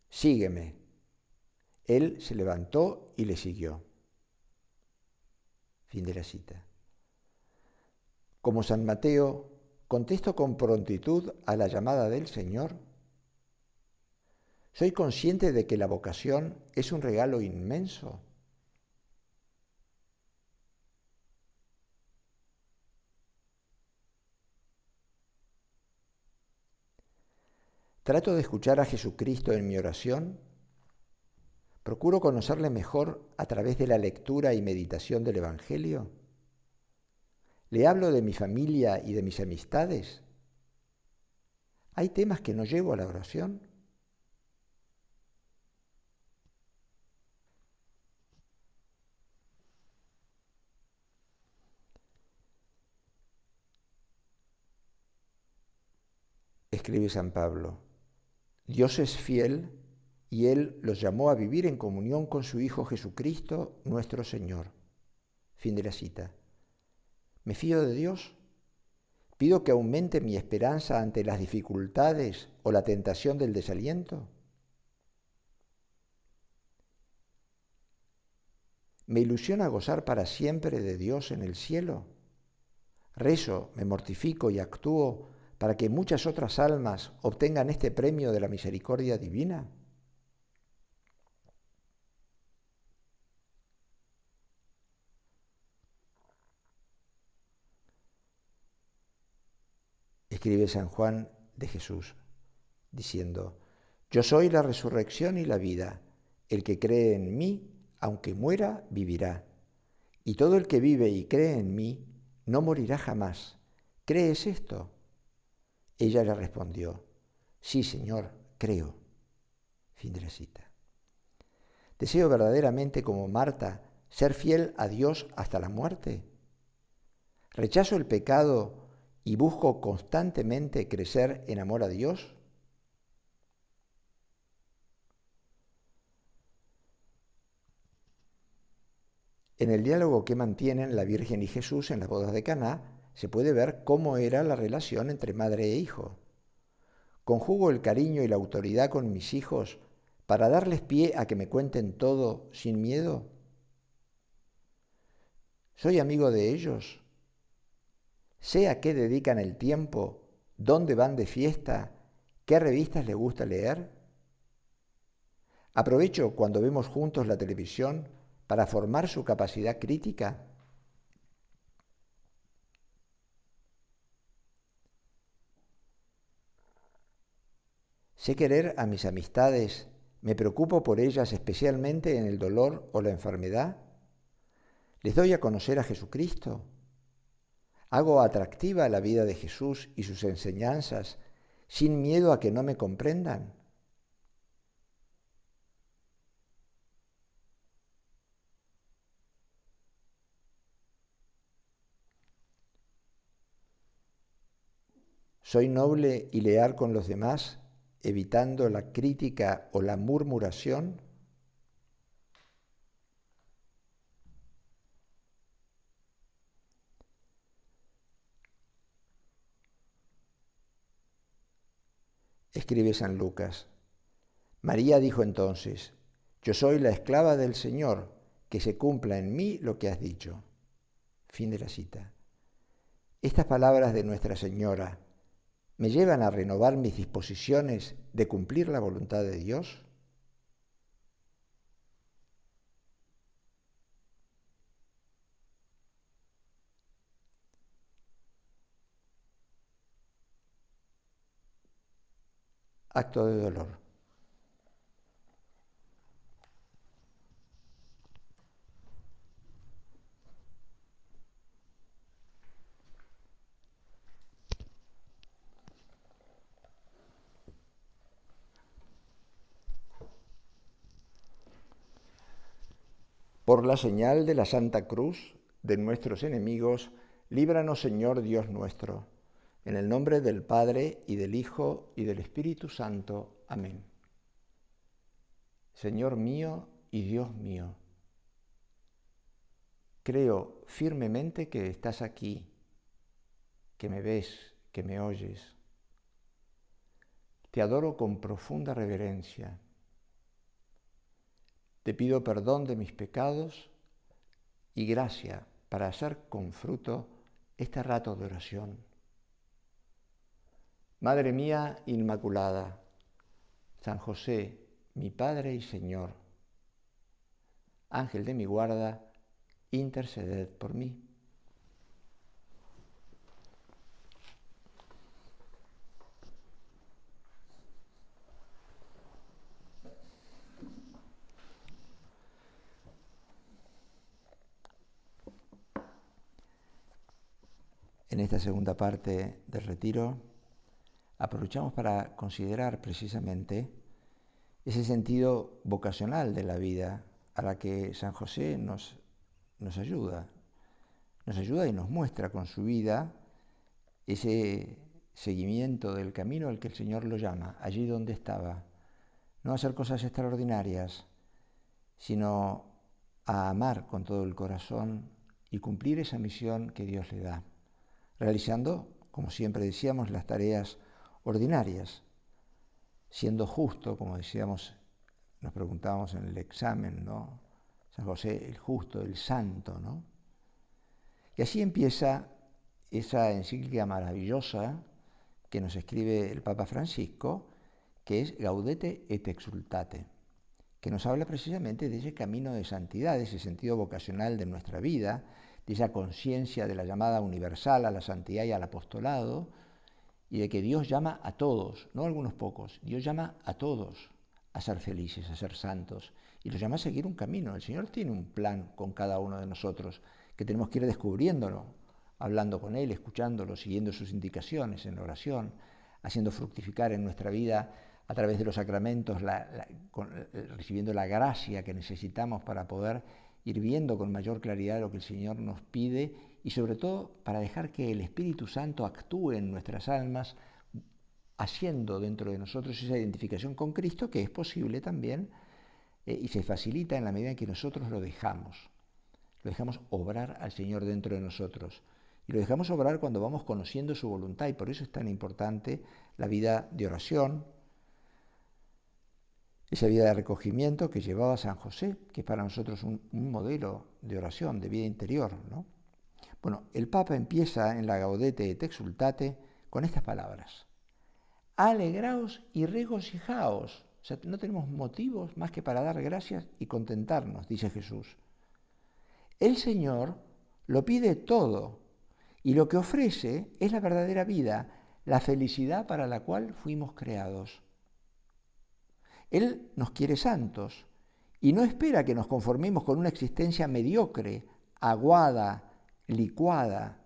sígueme. Él se levantó y le siguió. Fin de la cita. Como San Mateo, contesto con prontitud a la llamada del Señor. Soy consciente de que la vocación es un regalo inmenso. Trato de escuchar a Jesucristo en mi oración. Procuro conocerle mejor a través de la lectura y meditación del Evangelio. ¿Le hablo de mi familia y de mis amistades? ¿Hay temas que no llevo a la oración? Escribe San Pablo, Dios es fiel y Él los llamó a vivir en comunión con su Hijo Jesucristo, nuestro Señor. Fin de la cita. ¿Me fío de Dios? ¿Pido que aumente mi esperanza ante las dificultades o la tentación del desaliento? ¿Me ilusiona gozar para siempre de Dios en el cielo? Rezo, me mortifico y actúo para que muchas otras almas obtengan este premio de la misericordia divina. Escribe San Juan de Jesús, diciendo, Yo soy la resurrección y la vida. El que cree en mí, aunque muera, vivirá. Y todo el que vive y cree en mí, no morirá jamás. ¿Crees esto? Ella le respondió, Sí, Señor, creo. Fin de la cita. ¿Deseo verdaderamente, como Marta, ser fiel a Dios hasta la muerte? ¿Rechazo el pecado y busco constantemente crecer en amor a Dios? En el diálogo que mantienen la Virgen y Jesús en las bodas de Caná, se puede ver cómo era la relación entre madre e hijo. Conjugo el cariño y la autoridad con mis hijos para darles pie a que me cuenten todo sin miedo. ¿Soy amigo de ellos? ¿Sé a qué dedican el tiempo? ¿Dónde van de fiesta? ¿Qué revistas les gusta leer? ¿Aprovecho cuando vemos juntos la televisión para formar su capacidad crítica? ¿Sé querer a mis amistades? ¿Me preocupo por ellas especialmente en el dolor o la enfermedad? ¿Les doy a conocer a Jesucristo? ¿Hago atractiva la vida de Jesús y sus enseñanzas sin miedo a que no me comprendan? ¿Soy noble y leal con los demás, evitando la crítica o la murmuración? Escribe San Lucas. María dijo entonces, Yo soy la esclava del Señor, que se cumpla en mí lo que has dicho. Fin de la cita. Estas palabras de Nuestra Señora me llevan a renovar mis disposiciones de cumplir la voluntad de Dios. Acto de dolor. Por la señal de la Santa Cruz de nuestros enemigos, líbranos, Señor Dios nuestro. En el nombre del Padre, y del Hijo, y del Espíritu Santo. Amén. Señor mío y Dios mío, creo firmemente que estás aquí, que me ves, que me oyes. Te adoro con profunda reverencia. Te pido perdón de mis pecados y gracia para hacer con fruto este rato de oración. Madre mía Inmaculada, San José, mi Padre y Señor, Ángel de mi guarda, interceded por mí. en esta segunda parte del retiro, aprovechamos para considerar precisamente ese sentido vocacional de la vida a la que San José nos ayuda. Nos ayuda y nos muestra con su vida ese seguimiento del camino al que el Señor lo llama, allí donde estaba. No a hacer cosas extraordinarias, sino a amar con todo el corazón y cumplir esa misión que Dios le da, realizando, como siempre decíamos, las tareas ordinarias, siendo justo, como decíamos, nos preguntábamos en el examen, ¿no? San José, el justo, el santo, ¿no? Y así empieza esa encíclica maravillosa que nos escribe el Papa Francisco, que es Gaudete et Exsultate, que nos habla precisamente de ese camino de santidad, de ese sentido vocacional de nuestra vida, de esa conciencia de la llamada universal a la santidad y al apostolado, y de que Dios llama a todos, no a algunos pocos, Dios llama a todos a ser felices, a ser santos, y los llama a seguir un camino. El Señor tiene un plan con cada uno de nosotros, que tenemos que ir descubriéndolo, hablando con Él, escuchándolo, siguiendo sus indicaciones en la oración, haciendo fructificar en nuestra vida a través de los sacramentos, recibiendo la gracia que necesitamos para poder ir viendo con mayor claridad lo que el Señor nos pide y sobre todo para dejar que el Espíritu Santo actúe en nuestras almas, haciendo dentro de nosotros esa identificación con Cristo que es posible también y se facilita en la medida en que nosotros lo dejamos obrar al Señor dentro de nosotros. Y lo dejamos obrar cuando vamos conociendo su voluntad, y por eso es tan importante la vida de oración, esa vida de recogimiento que llevaba San José, que es para nosotros un modelo de oración, de vida interior, ¿no? Bueno, el Papa empieza en la Gaudete et Exsultate con estas palabras: alegraos y regocijaos. O sea, no tenemos motivos más que para dar gracias y contentarnos, dice Jesús. El Señor lo pide todo y lo que ofrece es la verdadera vida, la felicidad para la cual fuimos creados. Él nos quiere santos y no espera que nos conformemos con una existencia mediocre, aguada, licuada.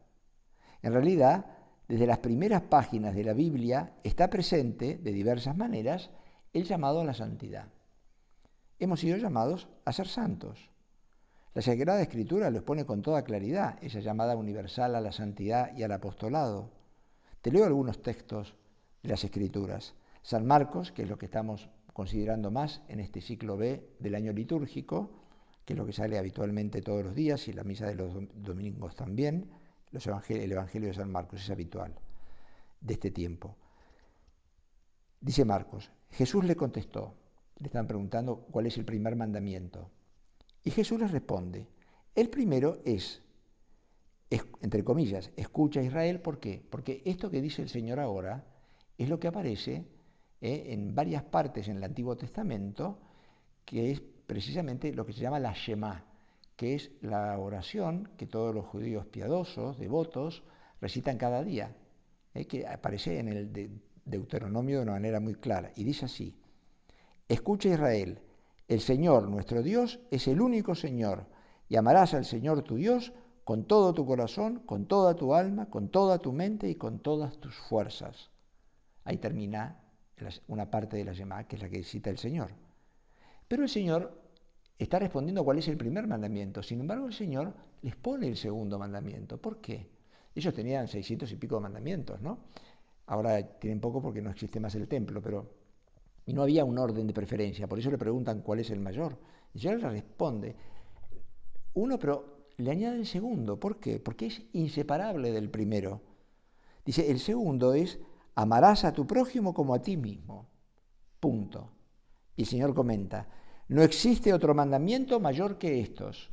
En realidad, desde las primeras páginas de la Biblia está presente, de diversas maneras, el llamado a la santidad. Hemos sido llamados a ser santos. La Sagrada Escritura lo expone con toda claridad, esa llamada universal a la santidad y al apostolado. Te leo algunos textos de las Escrituras. San Marcos, que es lo que estamos considerando más en este ciclo B del año litúrgico, que es lo que sale habitualmente todos los días y la misa de los domingos también, el Evangelio de San Marcos es habitual de este tiempo. Dice Marcos, Jesús le contestó, le están preguntando cuál es el primer mandamiento. Y Jesús les responde, el primero es, entre comillas, escucha Israel, ¿por qué? Porque esto que dice el Señor ahora es lo que aparece en varias partes en el Antiguo Testamento, que es precisamente lo que se llama la Shema, que es la oración que todos los judíos piadosos, devotos, recitan cada día, que aparece en el Deuteronomio de una manera muy clara, y dice así, escucha Israel, el Señor, nuestro Dios, es el único Señor, y amarás al Señor tu Dios con todo tu corazón, con toda tu alma, con toda tu mente y con todas tus fuerzas. Ahí termina una parte de la Shema, que es la que cita el Señor. Pero el Señor está respondiendo cuál es el primer mandamiento. Sin embargo, el Señor les pone el segundo mandamiento. ¿Por qué? Ellos tenían 600 y pico de mandamientos, ¿no? Ahora tienen poco porque no existe más el templo, pero y no había un orden de preferencia. Por eso le preguntan cuál es el mayor. Y Señor le responde uno, pero le añade el segundo. ¿Por qué? Porque es inseparable del primero. Dice, el segundo es, amarás a tu prójimo como a ti mismo. Punto. Y el Señor comenta, no existe otro mandamiento mayor que estos.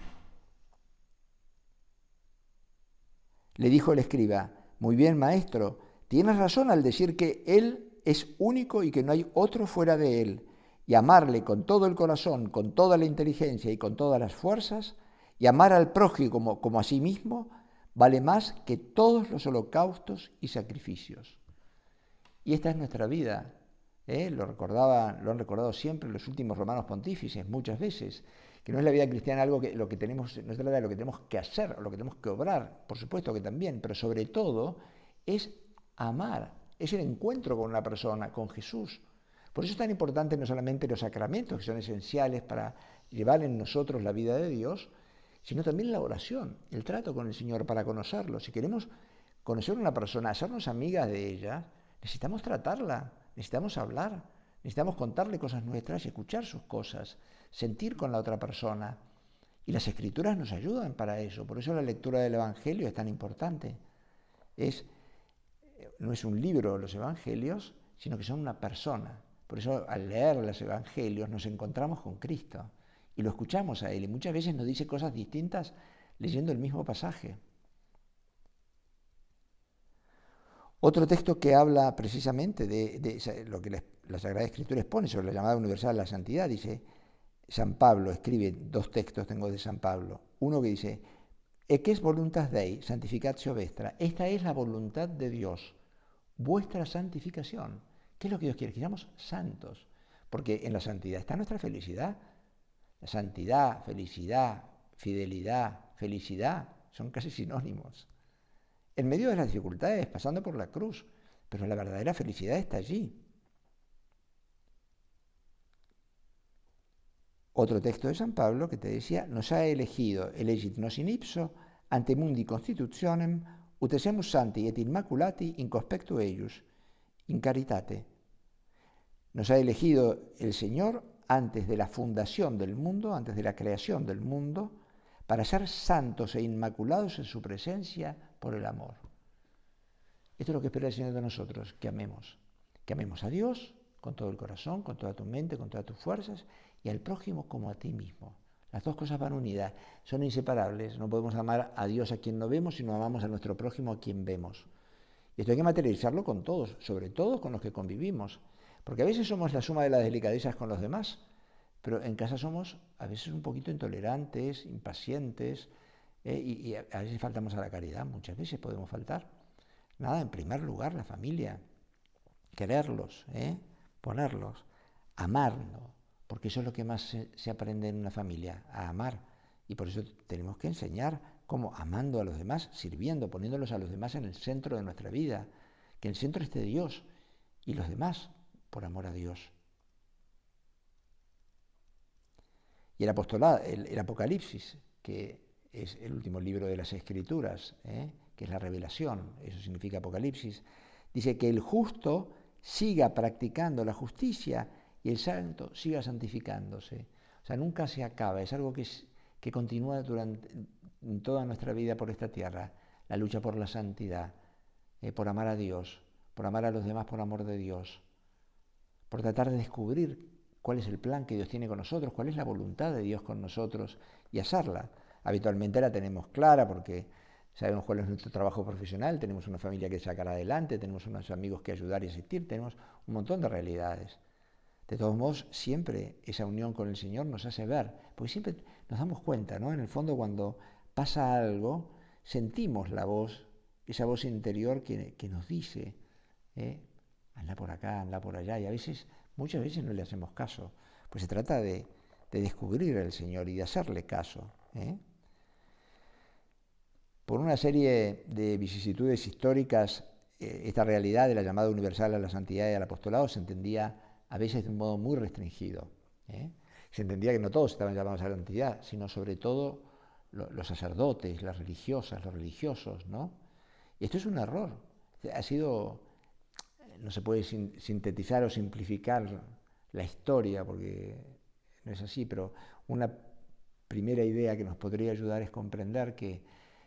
Le dijo el escriba, muy bien, maestro, tienes razón al decir que Él es único y que no hay otro fuera de Él, y amarle con todo el corazón, con toda la inteligencia y con todas las fuerzas, y amar al prójimo como a sí mismo, vale más que todos los holocaustos y sacrificios. Y esta es nuestra vida Lo han recordado siempre los últimos romanos pontífices, muchas veces, que no es la vida cristiana algo que lo que tenemos, no se trata de lo que tenemos que hacer, o lo que tenemos que obrar, por supuesto que también, pero sobre todo es amar, es el encuentro con una persona, con Jesús. Por eso es tan importante no solamente los sacramentos, que son esenciales para llevar en nosotros la vida de Dios, sino también la oración, el trato con el Señor para conocerlo. Si queremos conocer a una persona, hacernos amigas de ella, necesitamos tratarla, necesitamos hablar, necesitamos contarle cosas nuestras y escuchar sus cosas, sentir con la otra persona. Y las Escrituras nos ayudan para eso. Por eso la lectura del Evangelio es tan importante. No es un libro los Evangelios, sino que son una persona. Por eso al leer los Evangelios nos encontramos con Cristo y lo escuchamos a Él. Y muchas veces nos dice cosas distintas leyendo el mismo pasaje. Otro texto que habla precisamente de lo que la Sagrada Escritura expone sobre la llamada universal a la santidad, dice, San Pablo escribe 2 textos, tengo de San Pablo. Uno que dice, «E que es voluntas Dei, santificatio vestra». Esta es la voluntad de Dios, vuestra santificación. ¿Qué es lo que Dios quiere? Que seamos santos, porque en la santidad está nuestra felicidad. La santidad, felicidad, fidelidad, felicidad son casi sinónimos. En medio de las dificultades, pasando por la cruz, pero la verdadera felicidad está allí. Otro texto de San Pablo que te decía, nos ha elegido, elegit nos in ipso, ante mundi constitutionem, ut semus santi et immaculati in conspectu eius, in caritate. Nos ha elegido el Señor antes de la fundación del mundo, antes de la creación del mundo, para ser santos e inmaculados en su presencia por el amor. Esto es lo que espera el Señor de nosotros, que amemos a Dios con todo el corazón, con toda tu mente, con todas tus fuerzas, y al prójimo como a ti mismo. Las dos cosas van unidas, son inseparables. No podemos amar a Dios a quien no vemos, sino amamos a nuestro prójimo a quien vemos. Y esto hay que materializarlo con todos, sobre todo con los que convivimos. Porque a veces somos la suma de las delicadezas con los demás, pero en casa somos a veces un poquito intolerantes, impacientes, y a veces faltamos a la caridad, muchas veces podemos faltar. Nada, en primer lugar, la familia, quererlos, ponerlos, amarnos, porque eso es lo que más se aprende en una familia, a amar. Y por eso tenemos que enseñar cómo amando a los demás, sirviendo, poniéndolos a los demás en el centro de nuestra vida, que en el centro esté Dios y los demás por amor a Dios. Y el apostolado, el Apocalipsis, que es el último libro de las Escrituras, que es la revelación, eso significa Apocalipsis, dice que el justo siga practicando la justicia y el santo siga santificándose. O sea, nunca se acaba, es algo que continúa durante toda nuestra vida por esta tierra, la lucha por la santidad, por amar a Dios, por amar a los demás por amor de Dios, por tratar de descubrir cuál es el plan que Dios tiene con nosotros, cuál es la voluntad de Dios con nosotros y hacerla. Habitualmente la tenemos clara porque sabemos cuál es nuestro trabajo profesional, tenemos una familia que sacar adelante, tenemos unos amigos que ayudar y asistir, tenemos un montón de realidades. De todos modos, siempre esa unión con el Señor nos hace ver, porque siempre nos damos cuenta, ¿no? En el fondo, cuando pasa algo, sentimos la voz, esa voz interior que nos dice, anda por acá, anda por allá, y muchas veces no le hacemos caso. Pues se trata de descubrir al Señor y de hacerle caso. Por una serie de vicisitudes históricas, esta realidad de la llamada universal a la santidad y al apostolado se entendía a veces de un modo muy restringido. Se entendía que no todos estaban llamados a la santidad, sino sobre todo los sacerdotes, las religiosas, los religiosos, ¿no? Y esto es un error. No se puede sintetizar o simplificar la historia, porque no es así, pero una primera idea que nos podría ayudar es comprender que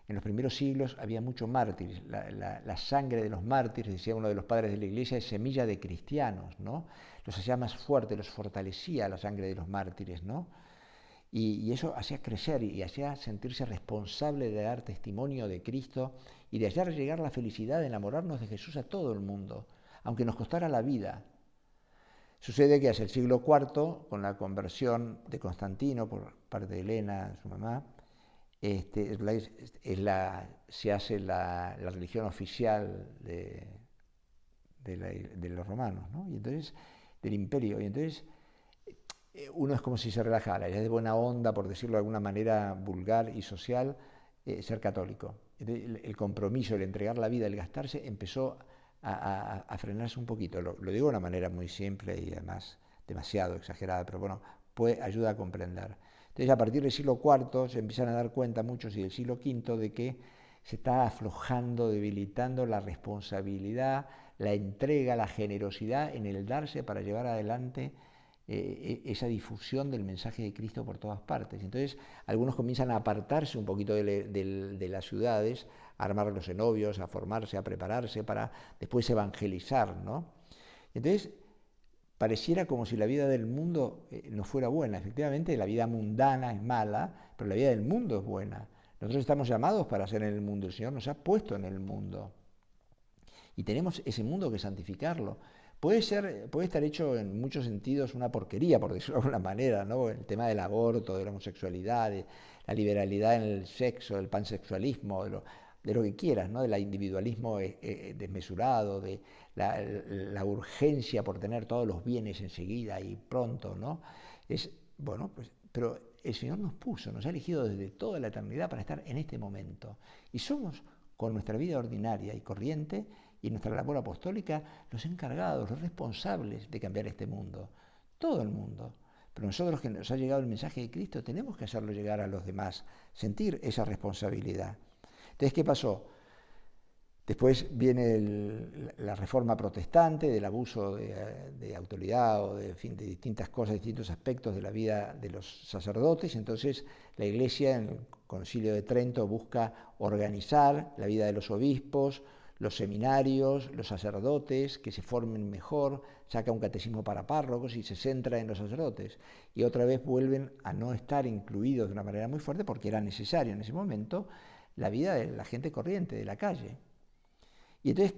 en los primeros siglos había muchos mártires. La sangre de los mártires, decía uno de los padres de la Iglesia, es semilla de cristianos, ¿no? Los hacía más fuertes, los fortalecía la sangre de los mártires, ¿no? Y eso hacía crecer y hacía sentirse responsable de dar testimonio de Cristo y de hacer llegar la felicidad de enamorarnos de Jesús a todo el mundo, aunque nos costara la vida. Sucede que hacia el siglo IV, con la conversión de Constantino por parte de Helena, su mamá, se hace la religión oficial de los romanos, ¿no? Y entonces del imperio. Y entonces uno es como si se relajara, ya es de buena onda, por decirlo de alguna manera vulgar y social, ser católico. Entonces, el compromiso, el entregar la vida, el gastarse, empezó a frenarse un poquito. Lo digo de una manera muy simple y además demasiado exagerada, pero bueno, ayuda a comprender. Entonces, a partir del siglo IV se empiezan a dar cuenta muchos y del siglo V de que se está aflojando, debilitando la responsabilidad, la entrega, la generosidad en el darse para llevar adelante esa difusión del mensaje de Cristo por todas partes. Entonces, algunos comienzan a apartarse un poquito de las ciudades, a armar los cenobios, a formarse, a prepararse para después evangelizar, ¿no? Entonces, pareciera como si la vida del mundo no fuera buena. Efectivamente, la vida mundana es mala, pero la vida del mundo es buena. Nosotros estamos llamados para ser en el mundo. El Señor nos ha puesto en el mundo. Y tenemos ese mundo que santificarlo. Puede estar hecho en muchos sentidos una porquería, por decirlo de alguna manera, ¿no? El tema del aborto, de la homosexualidad, de la liberalidad en el sexo, del pansexualismo, de lo que quieras, ¿no? Del individualismo desmesurado, de la urgencia por tener todos los bienes enseguida y pronto, ¿no? Bueno, pues, pero el Señor nos ha elegido desde toda la eternidad para estar en este momento. Y somos, con nuestra vida ordinaria y corriente, y nuestra labor apostólica, los encargados, los responsables de cambiar este mundo. Todo el mundo. Pero nosotros que nos ha llegado el mensaje de Cristo tenemos que hacerlo llegar a los demás, sentir esa responsabilidad. Entonces, ¿qué pasó? Después viene la reforma protestante, del abuso de autoridad o de distintas cosas, distintos aspectos de la vida de los sacerdotes. Entonces la Iglesia en el Concilio de Trento busca organizar la vida de los obispos, los seminarios, los sacerdotes, que se formen mejor, saca un catecismo para párrocos y se centra en los sacerdotes. Y otra vez vuelven a no estar incluidos de una manera muy fuerte porque era necesario en ese momento la vida de la gente corriente, de la calle. Y entonces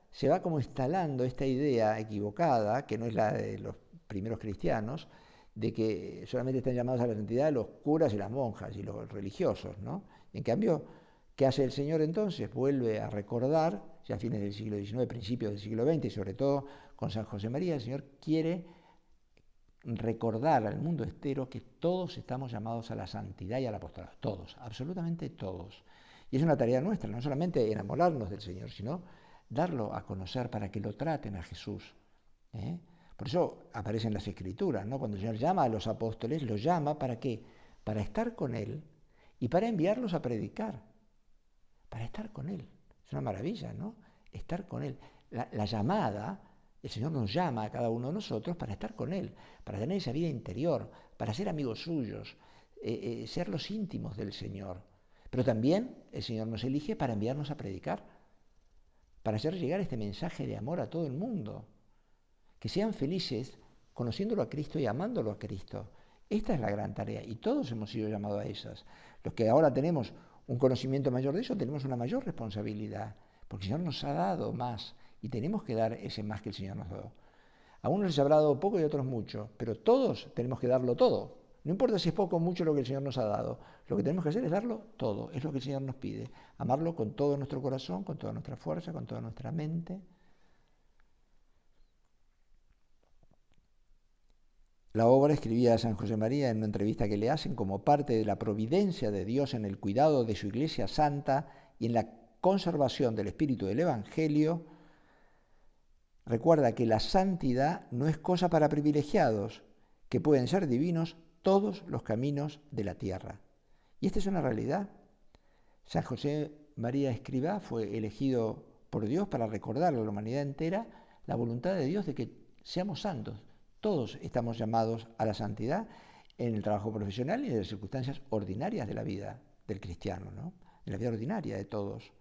se va como instalando esta idea equivocada, que no es la de los primeros cristianos, de que solamente están llamados a la santidad los curas y las monjas y los religiosos, ¿no? En cambio, ¿qué hace el Señor entonces? Vuelve a recordar, ya a fines del siglo XIX, principios del siglo XX, y sobre todo con San José María, el Señor quiere recordar al mundo entero que todos estamos llamados a la santidad y al apostolado. Todos, absolutamente todos. Y es una tarea nuestra, no solamente enamorarnos del Señor, sino darlo a conocer para que lo traten a Jesús. Por eso aparecen las Escrituras, ¿no? Cuando el Señor llama a los apóstoles, los llama ¿para qué? Para estar con Él y para enviarlos a predicar. Para estar con Él. Es una maravilla, ¿no? Estar con Él. La llamada, el Señor nos llama a cada uno de nosotros para estar con Él, para tener esa vida interior, para ser amigos suyos, ser los íntimos del Señor. Pero también el Señor nos elige para enviarnos a predicar, para hacer llegar este mensaje de amor a todo el mundo. Que sean felices conociéndolo a Cristo y amándolo a Cristo. Esta es la gran tarea y todos hemos sido llamados a esas. Los que ahora tenemos un conocimiento mayor de eso, tenemos una mayor responsabilidad, porque el Señor nos ha dado más y tenemos que dar ese más que el Señor nos dio. A unos les habrá dado poco y a otros mucho, pero todos tenemos que darlo todo. No importa si es poco o mucho lo que el Señor nos ha dado, lo que tenemos que hacer es darlo todo, es lo que el Señor nos pide, amarlo con todo nuestro corazón, con toda nuestra fuerza, con toda nuestra mente. La obra, escribía San José María en una entrevista que le hacen, como parte de la providencia de Dios en el cuidado de su Iglesia Santa y en la conservación del espíritu del Evangelio, recuerda que la santidad no es cosa para privilegiados, que pueden ser divinos todos los caminos de la tierra. Y esta es una realidad. San José María Escribá fue elegido por Dios para recordar a la humanidad entera la voluntad de Dios de que seamos santos. Todos estamos llamados a la santidad en el trabajo profesional y en las circunstancias ordinarias de la vida del cristiano, ¿no? En la vida ordinaria de todos.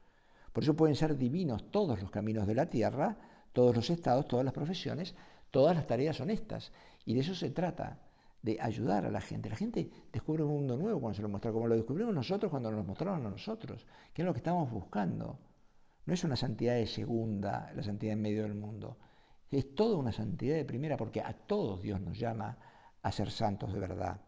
Por eso pueden ser divinos todos los caminos de la tierra, todos los estados, todas las profesiones, todas las tareas honestas. Y de eso se trata, de ayudar a la gente. La gente descubre un mundo nuevo cuando se lo muestra, como lo descubrimos nosotros cuando nos mostraron a nosotros, que es lo que estamos buscando. No es una santidad de segunda, la santidad en medio del mundo. Es toda una santidad de primera, porque a todos Dios nos llama a ser santos de verdad.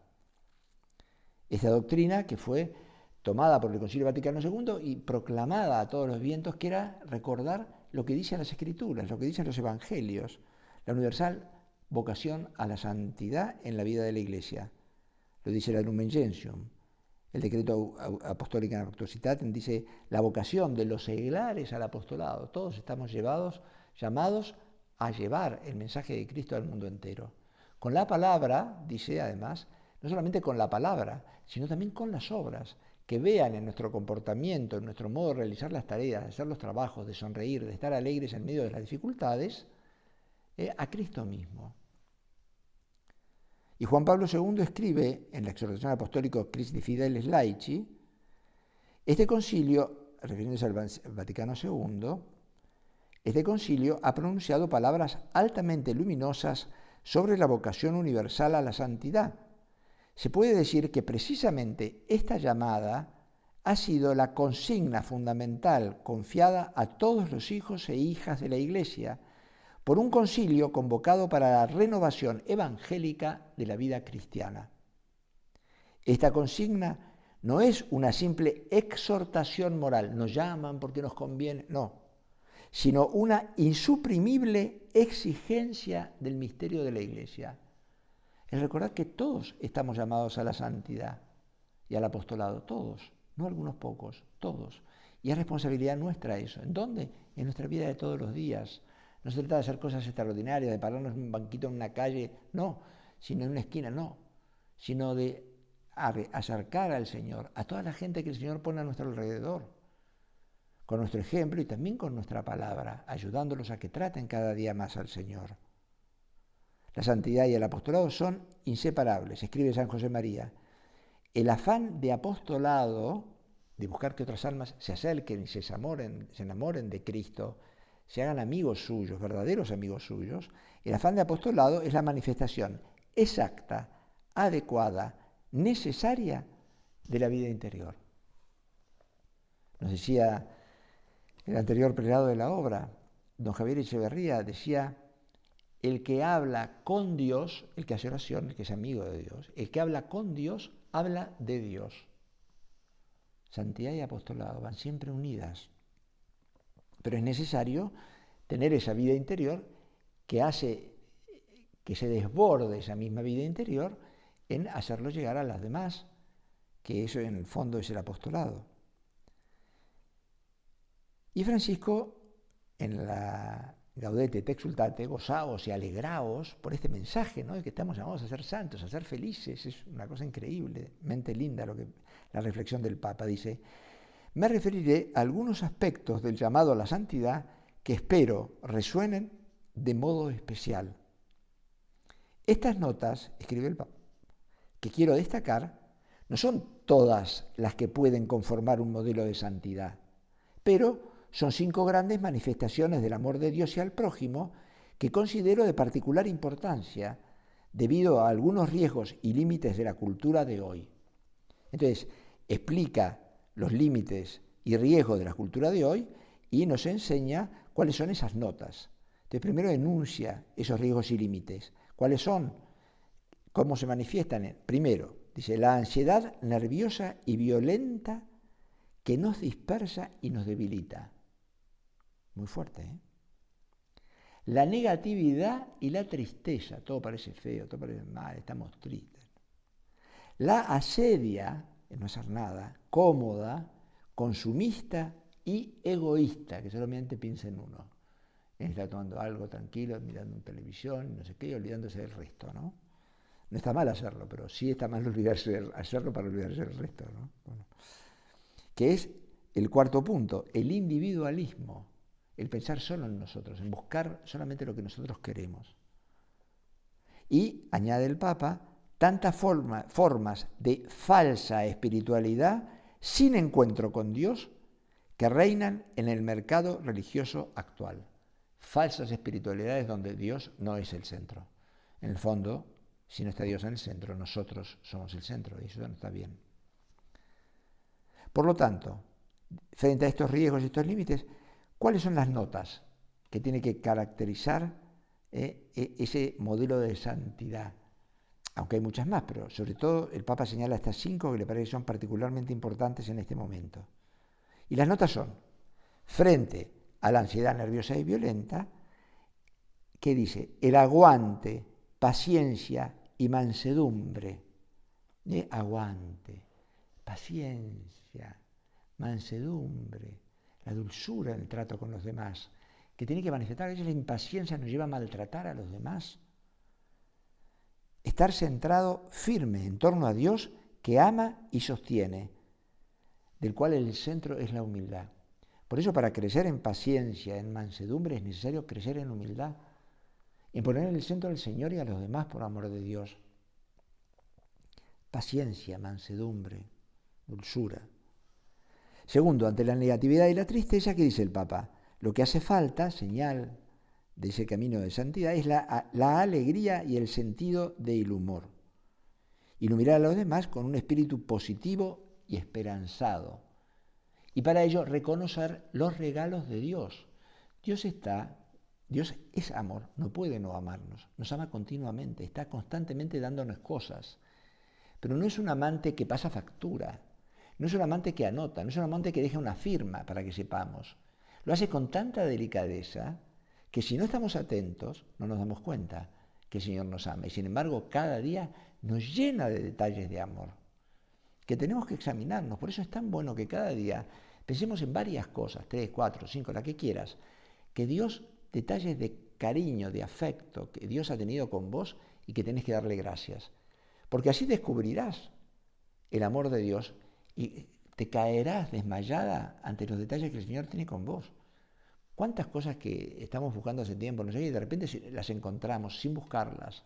Esta doctrina que fue tomada por el Concilio Vaticano II y proclamada a todos los vientos, que era recordar lo que dicen las Escrituras, lo que dicen los Evangelios, la universal vocación a la santidad en la vida de la Iglesia. Lo dice la Lumen Gentium. El decreto apostólico en Auctositatem dice la vocación de los seglares al apostolado. Todos estamos llamados a llevar el mensaje de Cristo al mundo entero. Con la palabra, dice además, no solamente con la palabra, sino también con las obras, que vean en nuestro comportamiento, en nuestro modo de realizar las tareas, de hacer los trabajos, de sonreír, de estar alegres en medio de las dificultades, a Cristo mismo. Y Juan Pablo II escribe en la exhortación apostólica Christi Fideles Laici, este concilio, refiriéndose al Vaticano II, este concilio ha pronunciado palabras altamente luminosas sobre la vocación universal a la santidad. Se puede decir que precisamente esta llamada ha sido la consigna fundamental confiada a todos los hijos e hijas de la Iglesia por un concilio convocado para la renovación evangélica de la vida cristiana. Esta consigna no es una simple exhortación moral, nos llaman porque nos conviene, no, sino una insuprimible exigencia del misterio de la Iglesia. Es recordar que todos estamos llamados a la santidad y al apostolado, todos, no algunos pocos, todos. Y es responsabilidad nuestra eso. ¿En dónde? En nuestra vida de todos los días. No se trata de hacer cosas extraordinarias, de pararnos en un banquito en una calle, no, sino en una esquina, no, sino de acercar al Señor, a toda la gente que el Señor pone a nuestro alrededor, con nuestro ejemplo y también con nuestra palabra, ayudándolos a que traten cada día más al Señor. La santidad y el apostolado son inseparables, escribe San José María. El afán de apostolado, de buscar que otras almas se acerquen y se enamoren de Cristo, se hagan amigos suyos, verdaderos amigos suyos, el afán de apostolado es la manifestación exacta, adecuada, necesaria de la vida interior. Nos decía el anterior prelado de la obra, don Javier Echeverría, decía, el que habla con Dios, el que hace oración, el que es amigo de Dios, el que habla con Dios, habla de Dios. Santidad y apostolado van siempre unidas. Pero es necesario tener esa vida interior que hace que se desborde esa misma vida interior en hacerlo llegar a las demás, que eso en el fondo es el apostolado. Y Francisco, en la Gaudete et Exsultate, gozaos y alegraos por este mensaje, ¿no? De que estamos llamados a ser santos, a ser felices. Es una cosa increíblemente linda la reflexión del Papa. Dice, me referiré a algunos aspectos del llamado a la santidad que espero resuenen de modo especial. Estas notas, escribe el Papa, que quiero destacar, no son todas las que pueden conformar un modelo de santidad, pero son 5 grandes manifestaciones del amor de Dios y al prójimo que considero de particular importancia debido a algunos riesgos y límites de la cultura de hoy. Entonces, explica los límites y riesgos de la cultura de hoy y nos enseña cuáles son esas notas. Entonces, primero enuncia esos riesgos y límites. ¿Cuáles son? ¿Cómo se manifiestan? Primero, dice, la ansiedad nerviosa y violenta que nos dispersa y nos debilita. Muy fuerte, ¿eh? La negatividad y la tristeza. Todo parece feo, todo parece mal, estamos tristes. La asedia, no hacer nada, cómoda, consumista y egoísta, que solamente piensa en uno. Está tomando algo tranquilo, mirando televisión, no sé qué, olvidándose del resto, ¿no? No está mal hacerlo, pero sí está mal hacerlo para olvidarse del resto, ¿no? Bueno. Que es el cuarto punto, el individualismo, el pensar solo en nosotros, en buscar solamente lo que nosotros queremos. Y, añade el Papa, tantas formas de falsa espiritualidad sin encuentro con Dios que reinan en el mercado religioso actual. Falsas espiritualidades donde Dios no es el centro. En el fondo, si no está Dios en el centro, nosotros somos el centro, y eso no está bien. Por lo tanto, frente a estos riesgos y estos límites, ¿cuáles son las notas que tiene que caracterizar ese modelo de santidad? Aunque hay muchas más, pero sobre todo el Papa señala estas 5 que le parece que son particularmente importantes en este momento. Y las notas son, frente a la ansiedad nerviosa y violenta, que dice, el aguante paciencia y mansedumbre. Aguante, paciencia, mansedumbre, la dulzura en el trato con los demás, que tiene que manifestar. A veces la impaciencia nos lleva a maltratar a los demás. Estar centrado firme en torno a Dios que ama y sostiene, del cual el centro es la humildad. Por eso, para crecer en paciencia, en mansedumbre, es necesario crecer en humildad, en poner en el centro al Señor y a los demás por amor de Dios. Paciencia, mansedumbre, dulzura. Segundo, ante la negatividad y la tristeza, ¿qué dice el Papa? Lo que hace falta, señal de ese camino de santidad, es la alegría y el sentido del humor. Iluminar a los demás con un espíritu positivo y esperanzado. Y para ello reconocer los regalos de Dios. Dios es amor, no puede no amarnos, nos ama continuamente, está constantemente dándonos cosas. Pero no es un amante que pasa factura, no es un amante que anota, no es un amante que deja una firma para que sepamos. Lo hace con tanta delicadeza que si no estamos atentos no nos damos cuenta que el Señor nos ama. Y sin embargo, cada día nos llena de detalles de amor, que tenemos que examinarnos. Por eso es tan bueno que cada día pensemos en varias cosas, 3, 4, 5, la que quieras, que Dios, detalles de cariño, de afecto que Dios ha tenido con vos y que tenés que darle gracias. Porque así descubrirás el amor de Dios y te caerás desmayada ante los detalles que el Señor tiene con vos. ¿Cuántas cosas que estamos buscando hace tiempo, no sé, y de repente las encontramos sin buscarlas?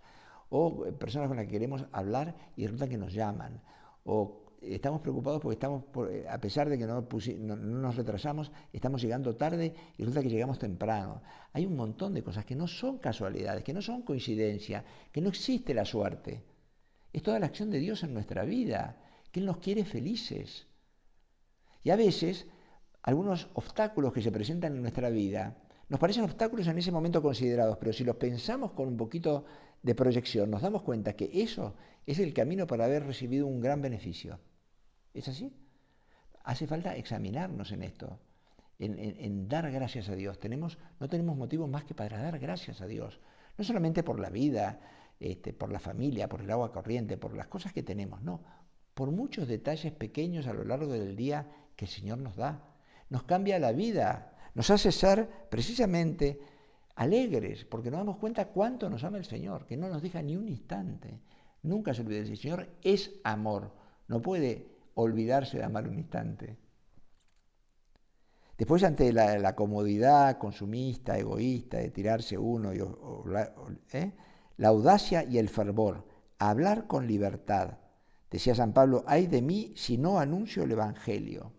O personas con las que queremos hablar y resulta que nos llaman. O estamos preocupados porque a pesar de que no nos retrasamos, estamos llegando tarde y resulta que llegamos temprano. Hay un montón de cosas que no son casualidades, que no son coincidencia, que no existe la suerte. Es toda la acción de Dios en nuestra vida, que Él nos quiere felices. Y a veces, algunos obstáculos que se presentan en nuestra vida, nos parecen obstáculos en ese momento considerados, pero si los pensamos con un poquito de proyección, nos damos cuenta que eso es el camino para haber recibido un gran beneficio. ¿Es así? Hace falta examinarnos en esto, en dar gracias a Dios. No tenemos motivos más que para dar gracias a Dios. No solamente por la vida, por la familia, por el agua corriente, por las cosas que tenemos, no, por muchos detalles pequeños a lo largo del día que el Señor nos da. Nos cambia la vida, nos hace ser precisamente alegres, porque nos damos cuenta cuánto nos ama el Señor, que no nos deja ni un instante. Nunca se olvide, el Señor es amor, no puede olvidarse de amar un instante. Después, ante la comodidad consumista, egoísta, de tirarse uno, la audacia y el fervor, hablar con libertad. Decía San Pablo, ay de mí si no anuncio el Evangelio.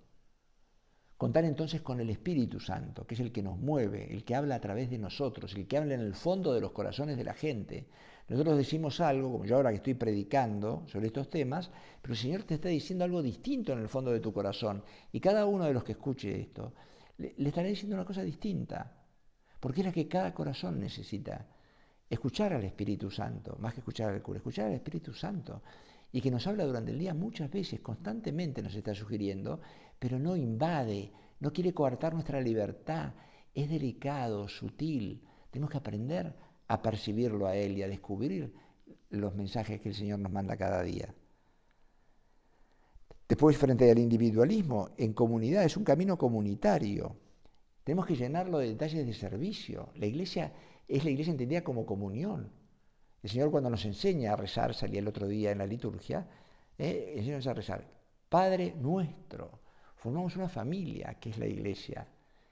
Contar entonces con el Espíritu Santo, que es el que nos mueve, el que habla a través de nosotros, el que habla en el fondo de los corazones de la gente. Nosotros decimos algo, como yo ahora que estoy predicando sobre estos temas, pero el Señor te está diciendo algo distinto en el fondo de tu corazón. Y cada uno de los que escuche esto, le estará diciendo una cosa distinta, porque es la que cada corazón necesita. Escuchar al Espíritu Santo, más que escuchar al cura, escuchar al Espíritu Santo, y que nos habla durante el día muchas veces, constantemente nos está sugiriendo, pero no invade, no quiere coartar nuestra libertad, es delicado, sutil, tenemos que aprender a percibirlo a Él y a descubrir los mensajes que el Señor nos manda cada día. Después, frente al individualismo, en comunidad es un camino comunitario, tenemos que llenarlo de detalles de servicio. La iglesia es la iglesia entendida como comunión. El Señor cuando nos enseña a rezar, salía el otro día en la liturgia, el Señor nos enseña a rezar, Padre nuestro, formamos una familia que es la iglesia,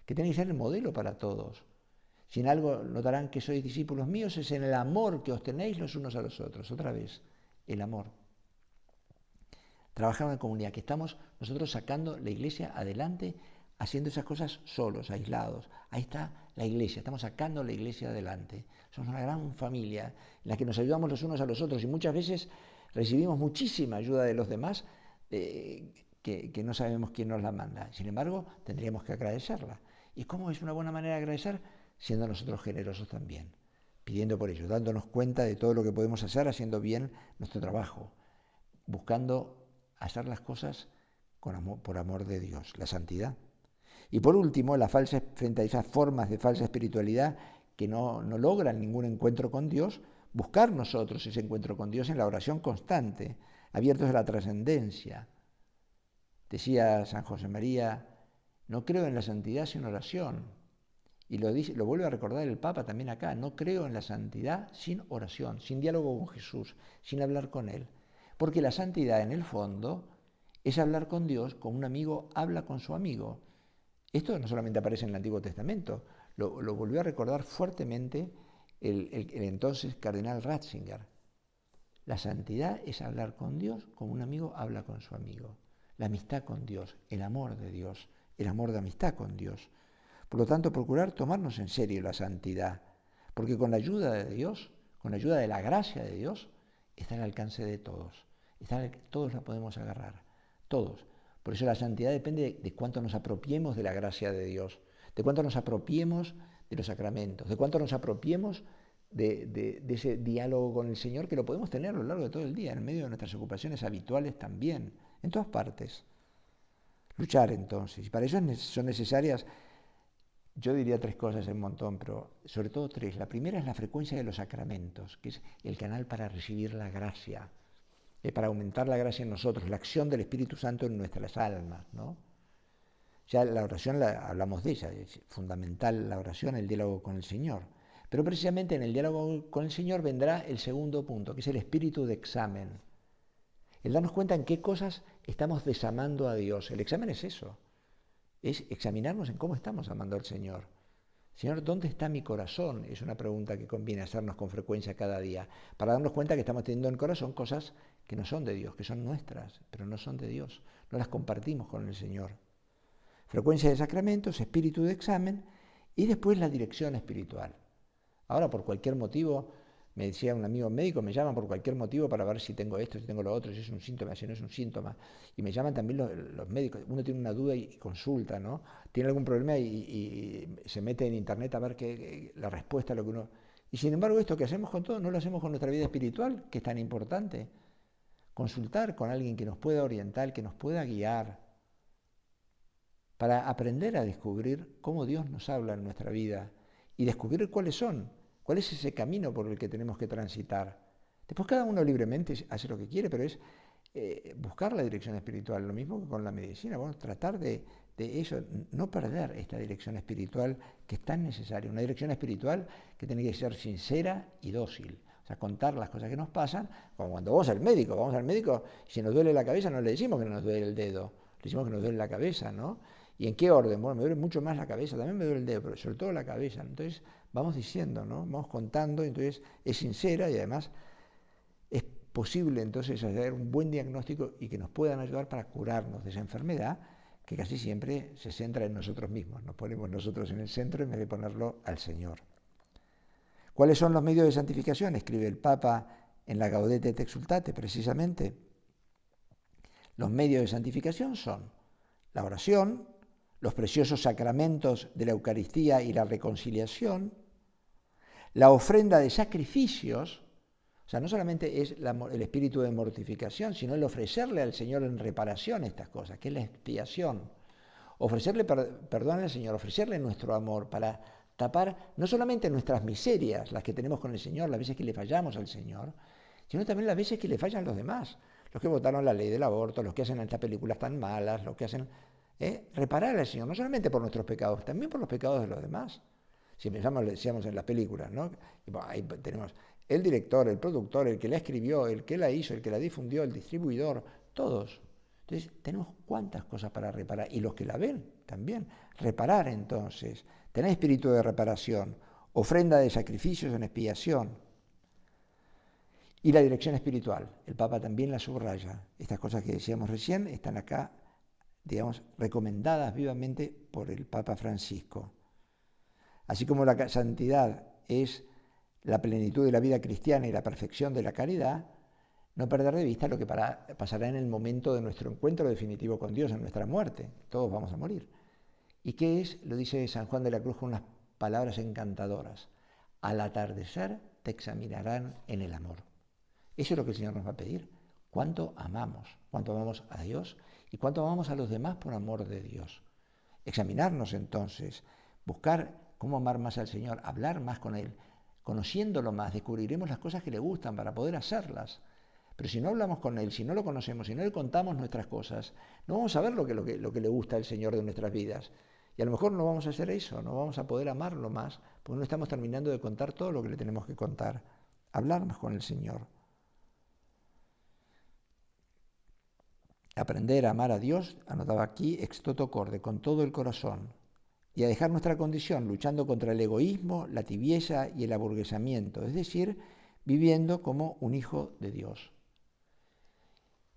que tiene que ser el modelo para todos. Si en algo notarán que sois discípulos míos, es en el amor que os tenéis los unos a los otros. Otra vez, el amor. Trabajar en comunidad, que estamos nosotros sacando la iglesia adelante, haciendo esas cosas solos, aislados. Ahí está la iglesia, estamos sacando la iglesia adelante. Somos una gran familia en la que nos ayudamos los unos a los otros y muchas veces recibimos muchísima ayuda de los demás que no sabemos quién nos la manda. Sin embargo, tendríamos que agradecerla. ¿Y cómo es una buena manera de agradecer? Siendo nosotros generosos también, pidiendo por ello, dándonos cuenta de todo lo que podemos hacer, haciendo bien nuestro trabajo, buscando hacer las cosas por amor de Dios, la santidad. Y por último, frente a esas formas de falsa espiritualidad que no logran ningún encuentro con Dios, buscar nosotros ese encuentro con Dios en la oración constante, abiertos a la trascendencia. Decía San José María, no creo en la santidad sin oración. Y lo vuelve a recordar el Papa también acá, no creo en la santidad sin oración, sin diálogo con Jesús, sin hablar con Él. Porque la santidad en el fondo es hablar con Dios como un amigo habla con su amigo. Esto no solamente aparece en el Antiguo Testamento, lo volvió a recordar fuertemente el entonces cardenal Ratzinger. La santidad es hablar con Dios como un amigo habla con su amigo. La amistad con Dios, el amor de Dios, el amor de amistad con Dios. Por lo tanto, procurar tomarnos en serio la santidad, porque con la ayuda de Dios, con la ayuda de la gracia de Dios, está al alcance de todos. Todos la podemos agarrar, todos. Por eso la santidad depende de cuánto nos apropiemos de la gracia de Dios, de cuánto nos apropiemos de los sacramentos, de cuánto nos apropiemos de ese diálogo con el Señor, que lo podemos tener a lo largo de todo el día, en medio de nuestras ocupaciones habituales también, en todas partes. Luchar entonces, y para eso son necesarias, yo diría 3 cosas en un montón, pero sobre todo 3. La primera es la frecuencia de los sacramentos, que es el canal para recibir la gracia, para aumentar la gracia en nosotros, la acción del Espíritu Santo en nuestras almas, ¿no? Ya la oración, hablamos de ella, es fundamental la oración, el diálogo con el Señor. Pero precisamente en el diálogo con el Señor vendrá el segundo punto, que es el espíritu de examen. El darnos cuenta en qué cosas estamos desamando a Dios. El examen es eso, es examinarnos en cómo estamos amando al Señor. Señor, ¿dónde está mi corazón? Es una pregunta que conviene hacernos con frecuencia cada día, para darnos cuenta que estamos teniendo en el corazón cosas que no son de Dios, que son nuestras, pero no son de Dios. No las compartimos con el Señor. Frecuencia de sacramentos, espíritu de examen y después la dirección espiritual. Ahora, por cualquier motivo, me decía un amigo médico, me llaman por cualquier motivo para ver si tengo esto, si tengo lo otro, si es un síntoma, si no es un síntoma. Y me llaman también los médicos. Uno tiene una duda y consulta, ¿no? Tiene algún problema y se mete en internet a ver la respuesta a lo que uno... Y sin embargo, esto que hacemos con todo, no lo hacemos con nuestra vida espiritual, que es tan importante. Consultar con alguien que nos pueda orientar, que nos pueda guiar, para aprender a descubrir cómo Dios nos habla en nuestra vida y descubrir cuál es ese camino por el que tenemos que transitar. Después cada uno libremente hace lo que quiere, pero es buscar la dirección espiritual, lo mismo que con la medicina, bueno, tratar de eso, no perder esta dirección espiritual que es tan necesaria, una dirección espiritual que tiene que ser sincera y dócil. O sea, contar las cosas que nos pasan, como cuando vamos al médico, si nos duele la cabeza no le decimos que nos duele el dedo, le decimos que nos duele la cabeza, ¿no? ¿Y en qué orden? Bueno, me duele mucho más la cabeza, también me duele el dedo, pero sobre todo la cabeza. Entonces vamos diciendo, ¿no? Vamos contando, entonces es sincera y además es posible entonces hacer un buen diagnóstico y que nos puedan ayudar para curarnos de esa enfermedad que casi siempre se centra en nosotros mismos. Nos ponemos nosotros en el centro en vez de ponerlo al Señor. ¿Cuáles son los medios de santificación? Escribe el Papa en la Gaudete et Exsultate, precisamente. Los medios de santificación son la oración, los preciosos sacramentos de la Eucaristía y la reconciliación, la ofrenda de sacrificios, o sea, no solamente es el espíritu de mortificación, sino el ofrecerle al Señor en reparación estas cosas, que es la expiación. Ofrecerle perdón al Señor, ofrecerle nuestro amor para tapar no solamente nuestras miserias, las que tenemos con el Señor, las veces que le fallamos al Señor, sino también las veces que le fallan los demás, los que votaron la ley del aborto, los que hacen estas películas tan malas, los que hacen... reparar al Señor, no solamente por nuestros pecados, también por los pecados de los demás. Si pensamos, decíamos en las películas, ¿no? Y bueno, ahí tenemos el director, el productor, el que la escribió, el que la hizo, el que la difundió, el distribuidor, todos. Entonces, tenemos cuántas cosas para reparar. Y los que la ven también. Reparar entonces, tener espíritu de reparación, ofrenda de sacrificios en expiación. Y la dirección espiritual, el Papa también la subraya. Estas cosas que decíamos recién están acá, digamos, recomendadas vivamente por el Papa Francisco. Así como la santidad es la plenitud de la vida cristiana y la perfección de la caridad, no perder de vista lo que pasará en el momento de nuestro encuentro definitivo con Dios, en nuestra muerte. Todos vamos a morir. ¿Y qué es? Lo dice San Juan de la Cruz con unas palabras encantadoras. Al atardecer te examinarán en el amor. Eso es lo que el Señor nos va a pedir. ¿Cuánto amamos a Dios y cuánto amamos a los demás por amor de Dios? Examinarnos entonces, buscar cómo amar más al Señor, hablar más con Él, Conociéndolo más, descubriremos las cosas que le gustan para poder hacerlas. Pero si no hablamos con Él, si no lo conocemos, si no le contamos nuestras cosas, no vamos a ver lo que le gusta al Señor de nuestras vidas. Y a lo mejor no vamos a hacer eso, no vamos a poder amarlo más, porque no estamos terminando de contar todo lo que le tenemos que contar. Hablar más con el Señor. Aprender a amar a Dios, anotaba aquí, ex toto corde, con todo el corazón. Y a dejar nuestra condición luchando contra el egoísmo, la tibieza y el aburguesamiento, es decir, viviendo como un hijo de Dios.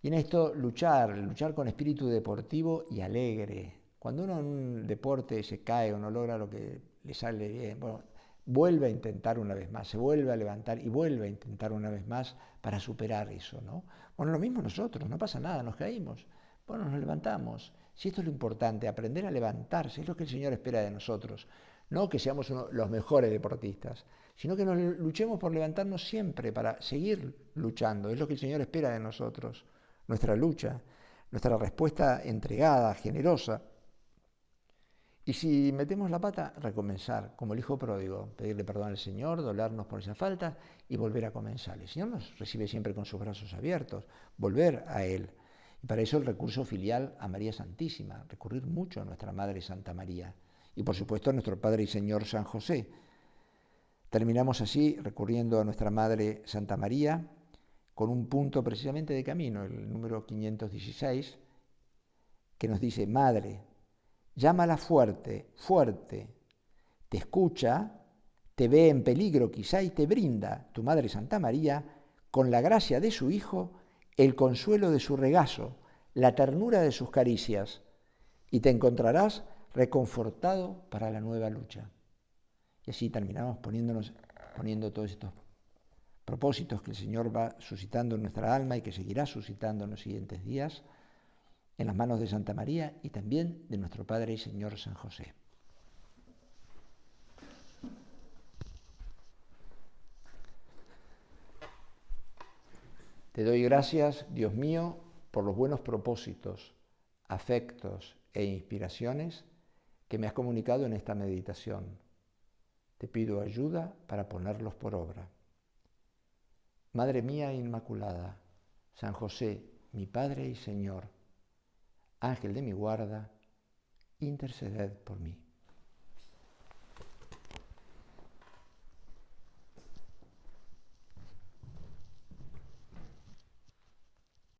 Y en esto luchar con espíritu deportivo y alegre. Cuando uno en un deporte se cae o no logra lo que le sale bien, bueno, vuelve a intentar una vez más, se vuelve a levantar y vuelve a intentar una vez más para superar eso, ¿no? Bueno, lo mismo nosotros, no pasa nada, nos caímos, bueno, nos levantamos. Si esto es lo importante, aprender a levantarse, es lo que el Señor espera de nosotros. No que seamos los mejores deportistas, sino que nos luchemos por levantarnos siempre para seguir luchando, es lo que el Señor espera de nosotros. Nuestra lucha, nuestra respuesta entregada, generosa. Y si metemos la pata, recomenzar, como el hijo pródigo, pedirle perdón al Señor, dolernos por esa falta y volver a comenzar. El Señor nos recibe siempre con sus brazos abiertos, volver a Él. Y para eso el recurso filial a María Santísima, recurrir mucho a nuestra Madre Santa María. Y por supuesto a nuestro Padre y Señor San José. Terminamos así recurriendo a nuestra Madre Santa María, con un punto precisamente de camino, el número 516, que nos dice: Madre, llámala fuerte, fuerte, te escucha, te ve en peligro quizá y te brinda, tu Madre Santa María, con la gracia de su Hijo, el consuelo de su regazo, la ternura de sus caricias, y te encontrarás reconfortado para la nueva lucha. Y así terminamos poniendo todos estos propósitos que el Señor va suscitando en nuestra alma y que seguirá suscitando en los siguientes días, en las manos de Santa María y también de nuestro Padre y Señor San José. Te doy gracias, Dios mío, por los buenos propósitos, afectos e inspiraciones que me has comunicado en esta meditación. Te pido ayuda para ponerlos por obra. Madre mía Inmaculada, San José, mi Padre y Señor, Ángel de mi guarda, interceded por mí.